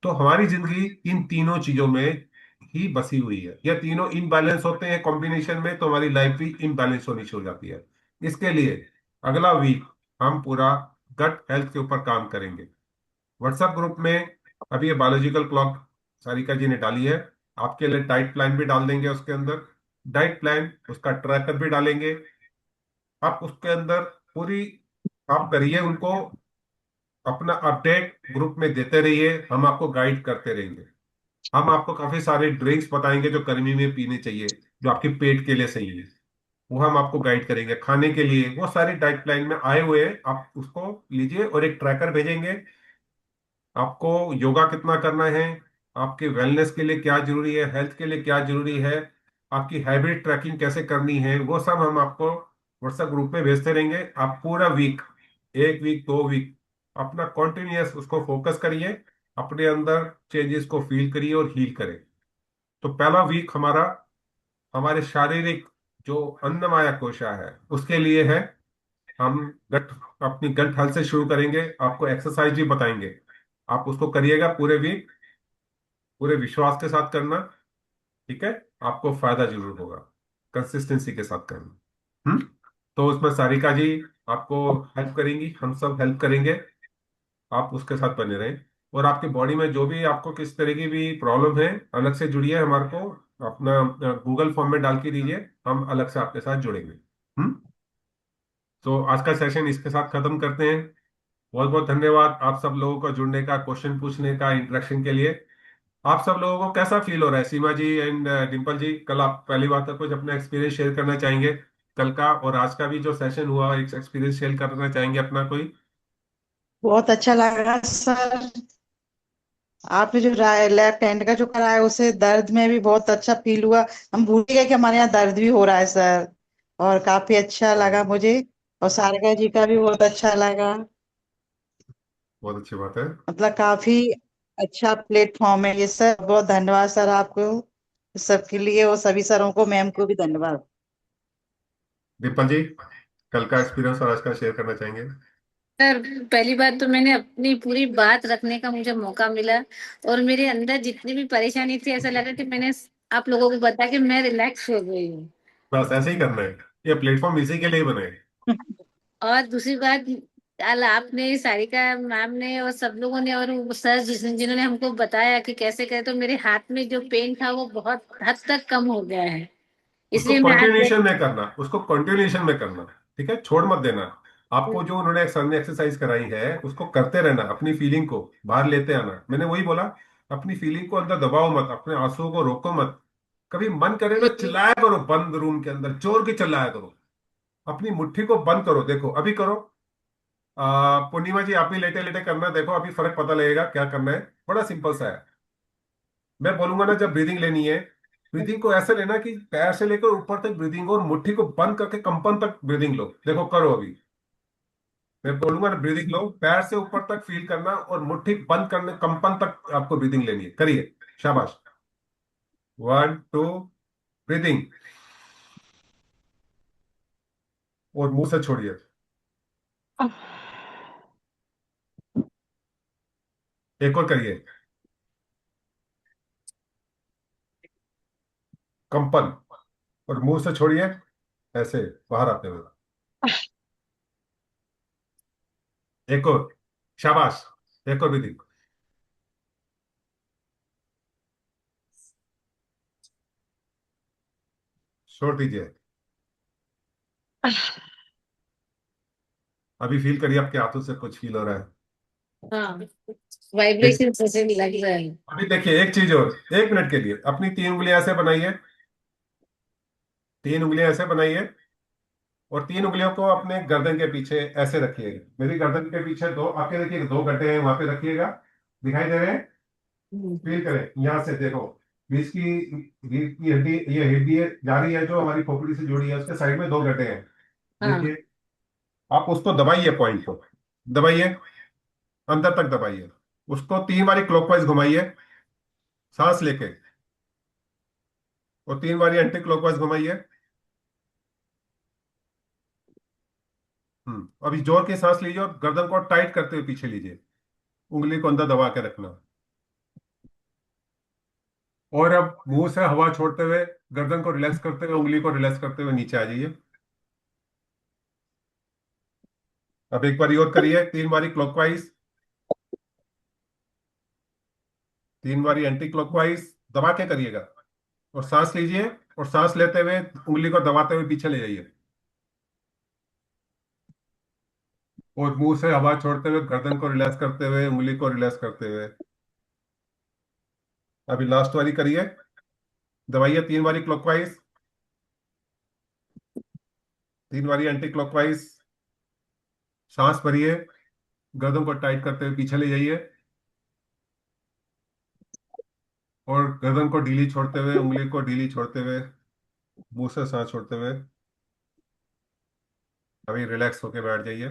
तो हमारी जिंदगी इन तीनों चीजों में ही बसी हुई है। ये तीनों इनबैलेंस होते हैं कॉम्बिनेशन में तो हमारी लाइफ भी इनबैलेंस होनी शुरू हो जाती है। इसके लिए अगला वीक हम पूरा गट हेल्थ के ऊपर काम करेंगे। व्हाट्सएप ग्रुप में अभी ये बायोलॉजिकल क्लॉक सारिका जी ने डाली है। आपके लिए डाइट प्लान भी डाल देंगे उसके अंदर, डाइट प्लान उसका ट्रैकर भी डालेंगे। आप उसके अंदर पूरी आप करिए उनको, अपना अपडेट ग्रुप में देते रहिए, हम आपको गाइड करते रहेंगे। हम आपको काफी सारे ड्रिंक्स बताएंगे जो गर्मी में पीने चाहिए, जो आपके पेट के लिए सही है, वो हम आपको गाइड करेंगे। खाने के लिए वो सारी डाइट प्लान में आए हुए हैं, आप उसको लीजिए और एक ट्रैकर भेजेंगे। आपको योगा कितना करना है, आपके वेलनेस के लिए क्या जरूरी है, हेल्थ के लिए क्या जरूरी है, आपकी हैबिट ट्रैकिंग कैसे करनी है, वो सब हम आपको व्हाट्सएप ग्रुप में भेजते रहेंगे। आप पूरा वीक, 1 वीक 2 वीक अपना कॉन्टिन्यूस उसको फोकस करिए, अपने अंदर चेंजेस को फील करिए और हील करें। तो पहला वीक हमारा हमारे शारीरिक जो अन्नमाया कोशा है उसके लिए है। हम गट अपनी गट हेल्थ से शुरू करेंगे, आपको एक्सरसाइज भी बताएंगे, आप उसको करिएगा पूरे वीक, पूरे विश्वास के साथ करना। ठीक है, आपको फायदा जरूर होगा, कंसिस्टेंसी के साथ करना। तो उसमें सारिका जी आपको हेल्प करेंगी, हम सब हेल्प करेंगे, आप उसके साथ बने रहें। और आपकी बॉडी में जो भी आपको किस तरह की भी प्रॉब्लम है, अलग से जुड़िए हमारे को, अपना गूगल फॉर्म में डाल के दीजिए, हम अलग से आपके साथ जुड़ेंगे। तो आज का सेशन इसके साथ खत्म करते हैं। बहुत बहुत धन्यवाद आप सब लोगों का जुड़ने का, क्वेश्चन पूछने का, इंटरेक्शन के लिए। आप सब लोगों को कैसा फील हो रहा है? सीमा जी एंड डिम्पल जी, कल आप पहली बात तो कुछ अपना एक्सपीरियंस शेयर करना चाहेंगे? कल का और आज का भी जो सेशन हुआ, एक एक्सपीरियंस शेयर करना चाहेंगे अपना कोई? बहुत अच्छा लगा सर। आपने जो लेफ्ट हैंड का जो कराया उससे दर्द में भी बहुत अच्छा फील हुआ। हम भूल ही गए कि हमारे यहाँ दर्द भी हो रहा है सर। और काफी अच्छा लगा मुझे। और सारिका जी का भी बहुत अच्छा लगा। बहुत अच्छी बात है। मतलब काफी अच्छा प्लेटफॉर्म है ये सर। बहुत धन्यवाद सर आपको इस सबके लिए, और सभी सरों को, मैम को भी धन्यवाद। डिम्पल जी, कल का एक्सपीरियंस और आज का शेयर करना चाहेंगे? सर, पहली बात तो मैंने अपनी पूरी बात रखने का मुझे मौका मिला, और मेरे अंदर जितनी भी परेशानी थी ऐसा लगा कि मैंने आप लोगों को बताया कि मैं रिलैक्स हो गई हूँ। बस ऐसे ही करना है, ये प्लेटफॉर्म इसी के लिए बना है। और दूसरी बात, कल आपने, सारिका मैम ने और सब लोगों ने, और वो सर जिन्होंने हमको बताया कि कैसे करे, तो मेरे हाथ में जो पेन था वो बहुत हद तक कम हो गया है। उसको इसलिए मैं आज कंटिन्यूएशन में करना, उसको कंटिन्यूएशन में करना। ठीक है, छोड़ मत देना। आपको जो उन्होंने सर ने एक्सरसाइज कराई है उसको करते रहना, अपनी फीलिंग को बाहर लेते आना। मैंने वही बोला, अपनी फीलिंग को अंदर दबाओ मत, अपने आंसुओं को रोको मत। कभी मन करे तो चिल्लाया करो, बंद रूम के अंदर जोर की चिल्लाया करो, अपनी मुट्ठी को बंद करो। देखो अभी करो। पूर्णिमा जी आप भी लेटे लेटे करना, देखो अभी फर्क पता लगेगा क्या करना है। बड़ा सिंपल सा है। मैं बोलूंगा ना, जब ब्रीदिंग लेनी है, ब्रीदिंग को ऐसे लेना कि पैर से लेकर ऊपर तक ब्रीदिंग, और मुट्ठी को बंद करके कंपन तक ब्रीदिंग लो। देखो करो अभी, मैं बोलूंगा ना, ब्रीदिंग लो, पैर से ऊपर तक फील करना और मुट्ठी बंद करने, कंपन तक आपको ब्रीदिंग लेनी है। करिए, शाबाश। 1 2, ब्रीदिंग, और मुंह से छोड़िए। एक और करिए, कंपन, और मुंह से छोड़िए ऐसे बाहर आते हुए। एक और, शाबाश। एक और ब्रीदिंग, छोड़ दीजिए। अभी फील करिए आपके हाथों से कुछ फील हो रहा है? हाँ, एक, वाइब्रेशन जैसे लग रहा है। अभी देखिए एक चीज और, 1 मिनट के लिए अपनी 3 उंगलियां ऐसे बनाइए, 3 उंगलियां ऐसे बनाइए, और 3 उंगलियों को अपने गर्दन के पीछे ऐसे रखिएगा। मेरी गर्दन के पीछे दो, आपके देखिए 2 गड्ढे हैं, वहां पे रखिएगा। दिखाई दे रहे हैं? फील करें, यहाँ से देखो, बीच की बीच की हड्डी, ये हड्डी जा रही है जो हमारी खोपड़ी से जुड़ी है, उसके साइड में 2 गड्ढे हैं। हाँ। देखिए, आप उसको दबाइए, पॉइंट को दबाइए, अंदर तक दबाइए, उसको 3 बारी क्लॉकवाइज घुमाइए सांस लेके, और 3 बारी एंटी क्लॉकवाइज घुमाइए। अभी जोर की सांस लीजिए और गर्दन को टाइट करते हुए पीछे लीजिए, उंगली को अंदर दबा के रखना। और अब मुंह से हवा छोड़ते हुए, गर्दन को रिलैक्स करते हुए, उंगली को रिलैक्स करते हुए नीचे आ जाइए। अब एक बार और करिए, 3 बारी क्लॉकवाइज। 3 बारी एंटी क्लॉकवाइज दबा के करिएगा, और सांस लीजिए, और सांस लेते हुए उंगली को दबाते हुए पीछे ले जाइए, और मुंह से हवा छोड़ते हुए गर्दन को रिलैक्स करते हुए उंगली को रिलैक्स करते हुए। अभी लास्ट वाली करिए, दबाइए 3 बारी क्लॉकवाइज, 3 बारी एंटी क्लॉकवाइज। सांस भरिए, गर्दन को टाइट करते हुए पीछे ले जाइए, और गर्दन को ढीली छोड़ते हुए उंगली को ढीली छोड़ते हुए मुंह से सांस छोड़ते हुए अभी रिलैक्स होके बैठ जाइए।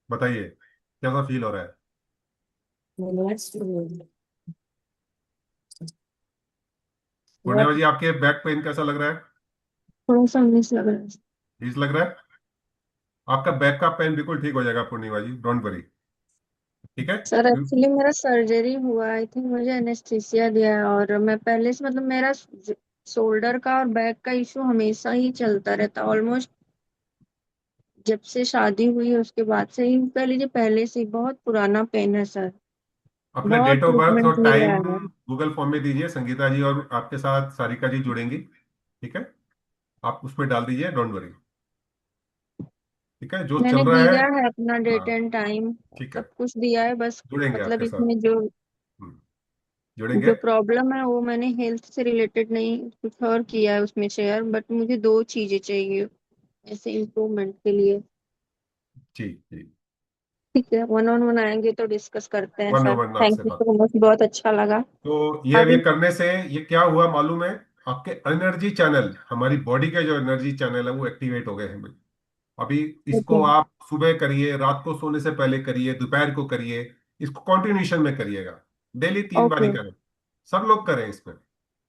बताइए कैसा फील हो रहा है? पूर्णिमा जी, आपके बैक पेन कैसा लग रहा है? थोड़ा सा मिस लग रहा है। ठीक लग रहा है? आपका बैक का पेन बिल्कुल ठीक हो जाएगा पूर्णिमा जी, डोंट वरी। ठीक है। सर एक्चुअली मेरा सर्जरी हुआ, आई थिंक मुझे एनेस्थीसिया दिया है, और मैं पहले से मतलब मेरा शोल्डर का और बैक का इशू हमेशा ही चलता रहता, ऑलमोस्ट जब से शादी हुई है उसके बाद से ही कह लीजिए, पहले से ही बहुत पुराना पेन है सर। अपने बहुत डेट ऑफ बर्थ ट्रीटमेंट और लिया टाइम है। गूगल फॉर्म में दीजिए, संगीता जी और आपके साथ सारिका जी जुड़ेंगी। ठीक है, आप उसमें डाल दीजिए, डोंट वरी। ठीक है, जो मैंने चल रहा है। दिया है अपना हाँ, डेट एंड टाइम, ठीक है, सब कुछ दिया है, बस जुड़ेंगे मतलब आपके साथ। इसमें जो जुड़ेंगे। जो प्रॉब्लम है वो मैंने हेल्थ से रिलेटेड नहीं कुछ और किया है उसमें शेयर, बट मुझे दो चीजें चाहिए ऐसे इम्प्रूवमेंट के लिए। जी जी। ठीक है, वन ऑन वन आएंगे तो डिस्कस करते हैं वन सर। ओवर थैंक आपसे यू बात। सो मच, बहुत अच्छा लगा। तो ये अभी अभी करने से ये क्या हुआ मालूम है? आपके एनर्जी चैनल, हमारी बॉडी के जो एनर्जी चैनल है वो एक्टिवेट हो गए हैं। अभी ओके। इसको आप सुबह करिए, रात को सोने से पहले करिए, दोपहर को करिए, इसको कॉन्टिन्यूशन में करिएगा। डेली 3 बारी ओके। करें, सब लोग करें, इसमें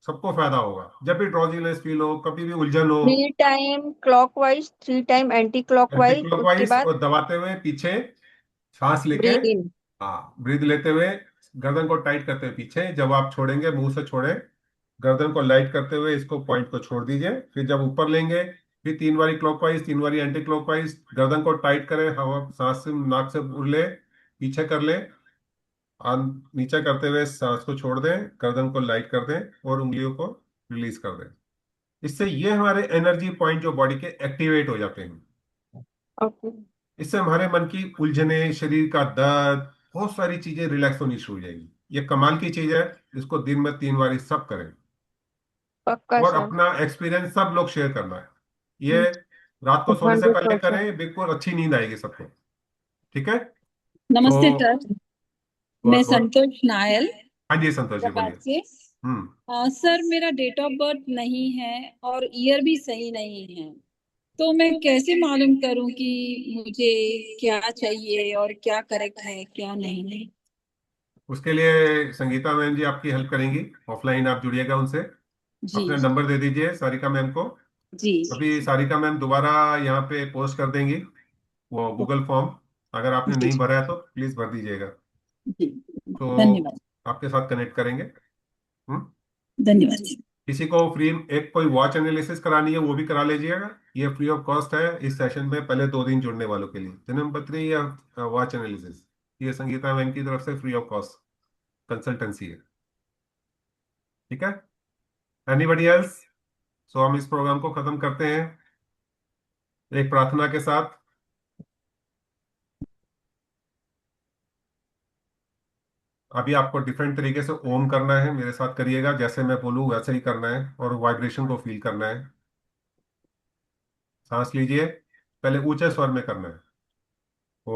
सबको फायदा होगा। जब भी ड्रॉजीनेस फील हो, कभी भी उलझन हो, 3 time clockwise, 3 time anti anti clockwise, उसके क्लॉकवाइज बाद और दबाते हुए पीछे सांस लेके। Breathe in. हाँ, ब्रीथ लेते हुए गर्दन को टाइट करते हुए पीछे, जब आप छोड़ेंगे मुंह से छोड़ें, गर्दन को लाइट करते हुए इसको पॉइंट को छोड़ दीजिए। फिर जब ऊपर लेंगे, फिर 3 बारी क्लॉकवाइज, 3 बारी एंटी क्लॉकवाइज, गर्दन को टाइट करें, हवा सांस से नाक से उड़ले, पीछे कर ले, और नीचे करते हुए सांस को छोड़ दें, गर्दन को लाइट कर दें और उंगलियों को रिलीज कर दें। इससे ये हमारे एनर्जी पॉइंट जो बॉडी के एक्टिवेट हो जाते हैं। ओके। इससे हमारे मन की उलझने, शरीर का दर्द, बहुत सारी चीजें रिलैक्स होनी शुरू हो जाएगी। ये कमाल की चीज है। इसको दिन में 3 बारी सब करें, पक्का और सर। अपना एक्सपीरियंस सब लोग शेयर करना है। ये रात को सोने से पहले 100%। करें, बिल्कुल अच्छी नींद आएगी सबको। ठीक है। नमस्ते तो सर, मैं बहुत बहुत। संतोष नायल हाँ जी संतोष जी, हैदराबाद बोलिए। से। हम्म। सर मेरा डेट ऑफ बर्थ नहीं है और ईयर भी सही नहीं है, तो मैं कैसे मालूम करूं कि मुझे क्या चाहिए और क्या करेक्ट है क्या नहीं है। उसके लिए संगीता मैम जी आपकी हेल्प करेंगी, ऑफलाइन आप जुड़िएगा उनसे। जी अपना नंबर दे दीजिए सारिका मैम को। जी। अभी सारिका मैम दोबारा यहाँ पे पोस्ट कर देंगी वो गूगल फॉर्म। अगर आपने जी नहीं भरा है तो प्लीज भर दीजिएगा। जी। तो धन्यवाद। आपके साथ कनेक्ट करेंगे। हम्म। धन्यवाद। किसी को फ्री एक कोई वॉच एनालिसिस करानी है वो भी करा लीजिएगा। ये फ्री ऑफ कॉस्ट है इस सेशन में पहले 2 दिन जुड़ने वालों के लिए, जन्म पत्री या वॉच एनालिसिस। ये संगीता मैम की तरफ से फ्री ऑफ कॉस्ट कंसल्टेंसी है। ठीक है। Anybody else? सो हम इस प्रोग्राम को खत्म करते हैं एक प्रार्थना के साथ। अभी आपको डिफरेंट तरीके से ओम करना है, मेरे साथ करिएगा, जैसे मैं बोलूँ वैसे ही करना है, और वाइब्रेशन को फील करना है। सांस लीजिए, पहले ऊंचे स्वर में करना है। ओ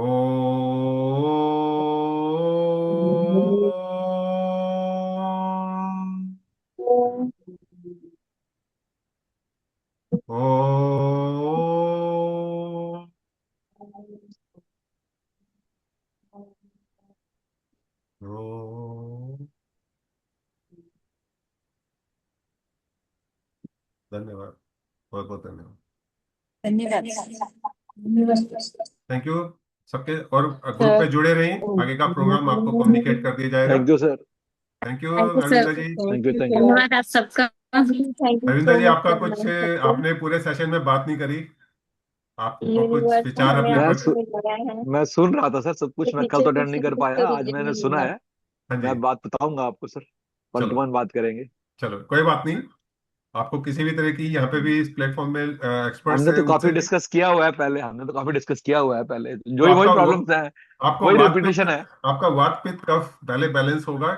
धन्यवाद, बहुत बहुत धन्यवाद। धन्यवाद। थैंक यू सबके, और ग्रुप सर पे जुड़े रहिए, आगे का प्रोग्राम आपको कम्युनिकेट कर दिया जाएगा। Thank you sir. Thank you thank you sir. Arvinda ji. Thank you thank you. धन्यवाद आप सबका। Thank you Arvinda so ji, much आपका सर, कुछ, मैम सबको। आपने पूरे सेशन में बात नहीं करी। आपको कुछ यूनिवर्स ने विचार हमें अपने आपस में लगाए हैं मैं सुन रहा था सर सब तो कुछ। मैं कल पीछे तो से अटेंड नहीं कर किसी पाया, को आज रिजेक्ट मैंने नहीं सुना होगा। है। हाँ जी, मैं बात बताऊंगा आपको सर, वन टू चलो वन बात करेंगे। चलो, कोई बात नहीं। आपको किसी भी तरह की यहाँ पे भी इस प्लेटफॉर्म में एक्सपर्ट्स हमने हैं, तो काफी उनसे भी। डिस्कस किया हुआ है पहले, हमने तो काफी डिस्कस किया हुआ है पहले, तो जो ही वही प्रॉब्लम्स है, आपका वही वात पित्त, रिपीटेशन है। आपका वात पित्त कफ पहले बैलेंस होगा।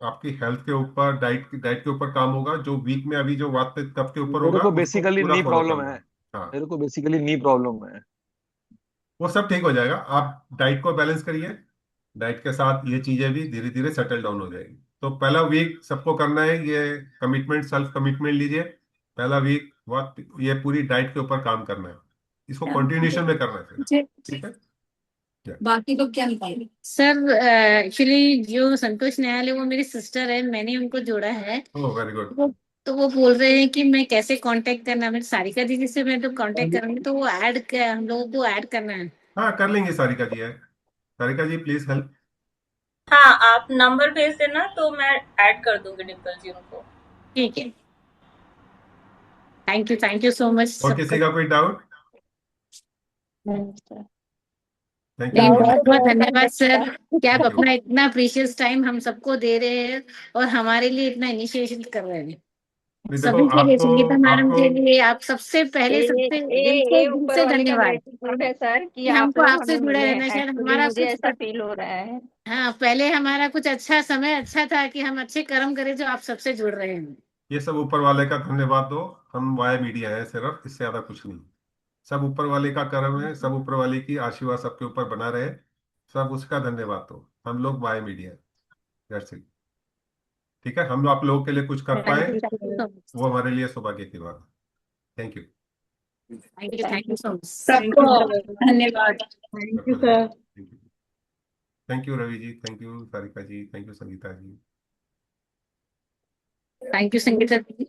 आपकी हेल्थ के ऊपर, डाइट के ऊपर काम होगा। जो वीक में अभी जो वात पित्त कफ के ऊपर मेरे होगा, को उसको बेसिकली पूरा नी फॉलो प्रॉब्लम करना है। है। हाँ, मेरे को बेसिकली नी प्रॉब्लम है। वो सब ठीक हो जाएगा। आप डाइट को बैलेंस करिए, डाइट के साथ ये चीजें भी धीरे धीरे सेटल डाउन हो जाएगी। तो पहला वीक सबको करना है ये कमिटमेंट, सेल्फ कमिटमेंट लीजिए। पहला वीक बहुत, ये पूरी डाइट के ऊपर काम करना है, इसको कंटिन्यूशन में करना है फिर। ठीक है। बाकी लोग क्या निकालेंगे? सर एक्चुअली जो संतोष नयाल है वो मेरी सिस्टर है, मैंने उनको जोड़ा है। ओह, वेरी गुड। वो तो वो बोल रहे हैं कि मैं कैसे कांटेक्ट करना, मैं सारिका दीदी से मैं तो कांटेक्ट करूंगी तो वो ऐड कर, हम लोगों को ऐड करना है। हाँ, कर लेंगे सारिका जी है। सारिका जी प्लीज हेल्प। हाँ, आप नंबर भेज देना तो मैं ऐड कर दूंगी डिम्पल जी उनको। ठीक है, थैंक यू सो मच और सबका। किसी का कोई डाउट? थैंक यू नहीं, वेरी डाउट बहुत मच। तो बहुत बहुत धन्यवाद सर था। कि आप थैंक यू। अपना इतना प्रीशियस टाइम हम सबको दे रहे हैं और हमारे लिए इतना इनिशिएशन कर रहे हैं। नहीं, देखो सभी के लिए, आपको संगीता मैडम आपको के लिए, आप सबसे पहले, ये सबसे ये दिल ऊपर से वाले का धन्यवाद ग्रेटिट्यूड है सर कि कि आप हमको लोगों आपसे ने जुड़ा मुझे, रहना। शायद एक्चुअली हमारा मुझे कुछ ऐसा फील हो रहा है। हाँ, पहले हमारा कुछ अच्छा समय अच्छा था कि हम अच्छे कर्म करें जो आप सबसे जुड़ रहे हैं। ये सब ऊपर वाले का धन्यवाद दो। हम वाया मीडिया है सिर्फ, इससे ज्यादा कुछ नहीं। सब ऊपर वाले का कर्म है, सब ऊपर वाले की आशीर्वाद सबके ऊपर बना रहे। सब उसका धन्यवाद दो। हम लोग वाया मीडिया है, दैट्स इट। ठीक है, हम आप लोगों के लिए कुछ कर पाए, थैंक यू सो वो मच। हमारे लिए सौभाग्य की बात है। Thank you. Thank you so much. सबको धन्यवाद। थैंक यू सबको सर। धन्यवाद। Thank you. Thank you Ravi ji, thank you Sarika ji, thank you Sangeeta ji. Thank you Sangeeta ji.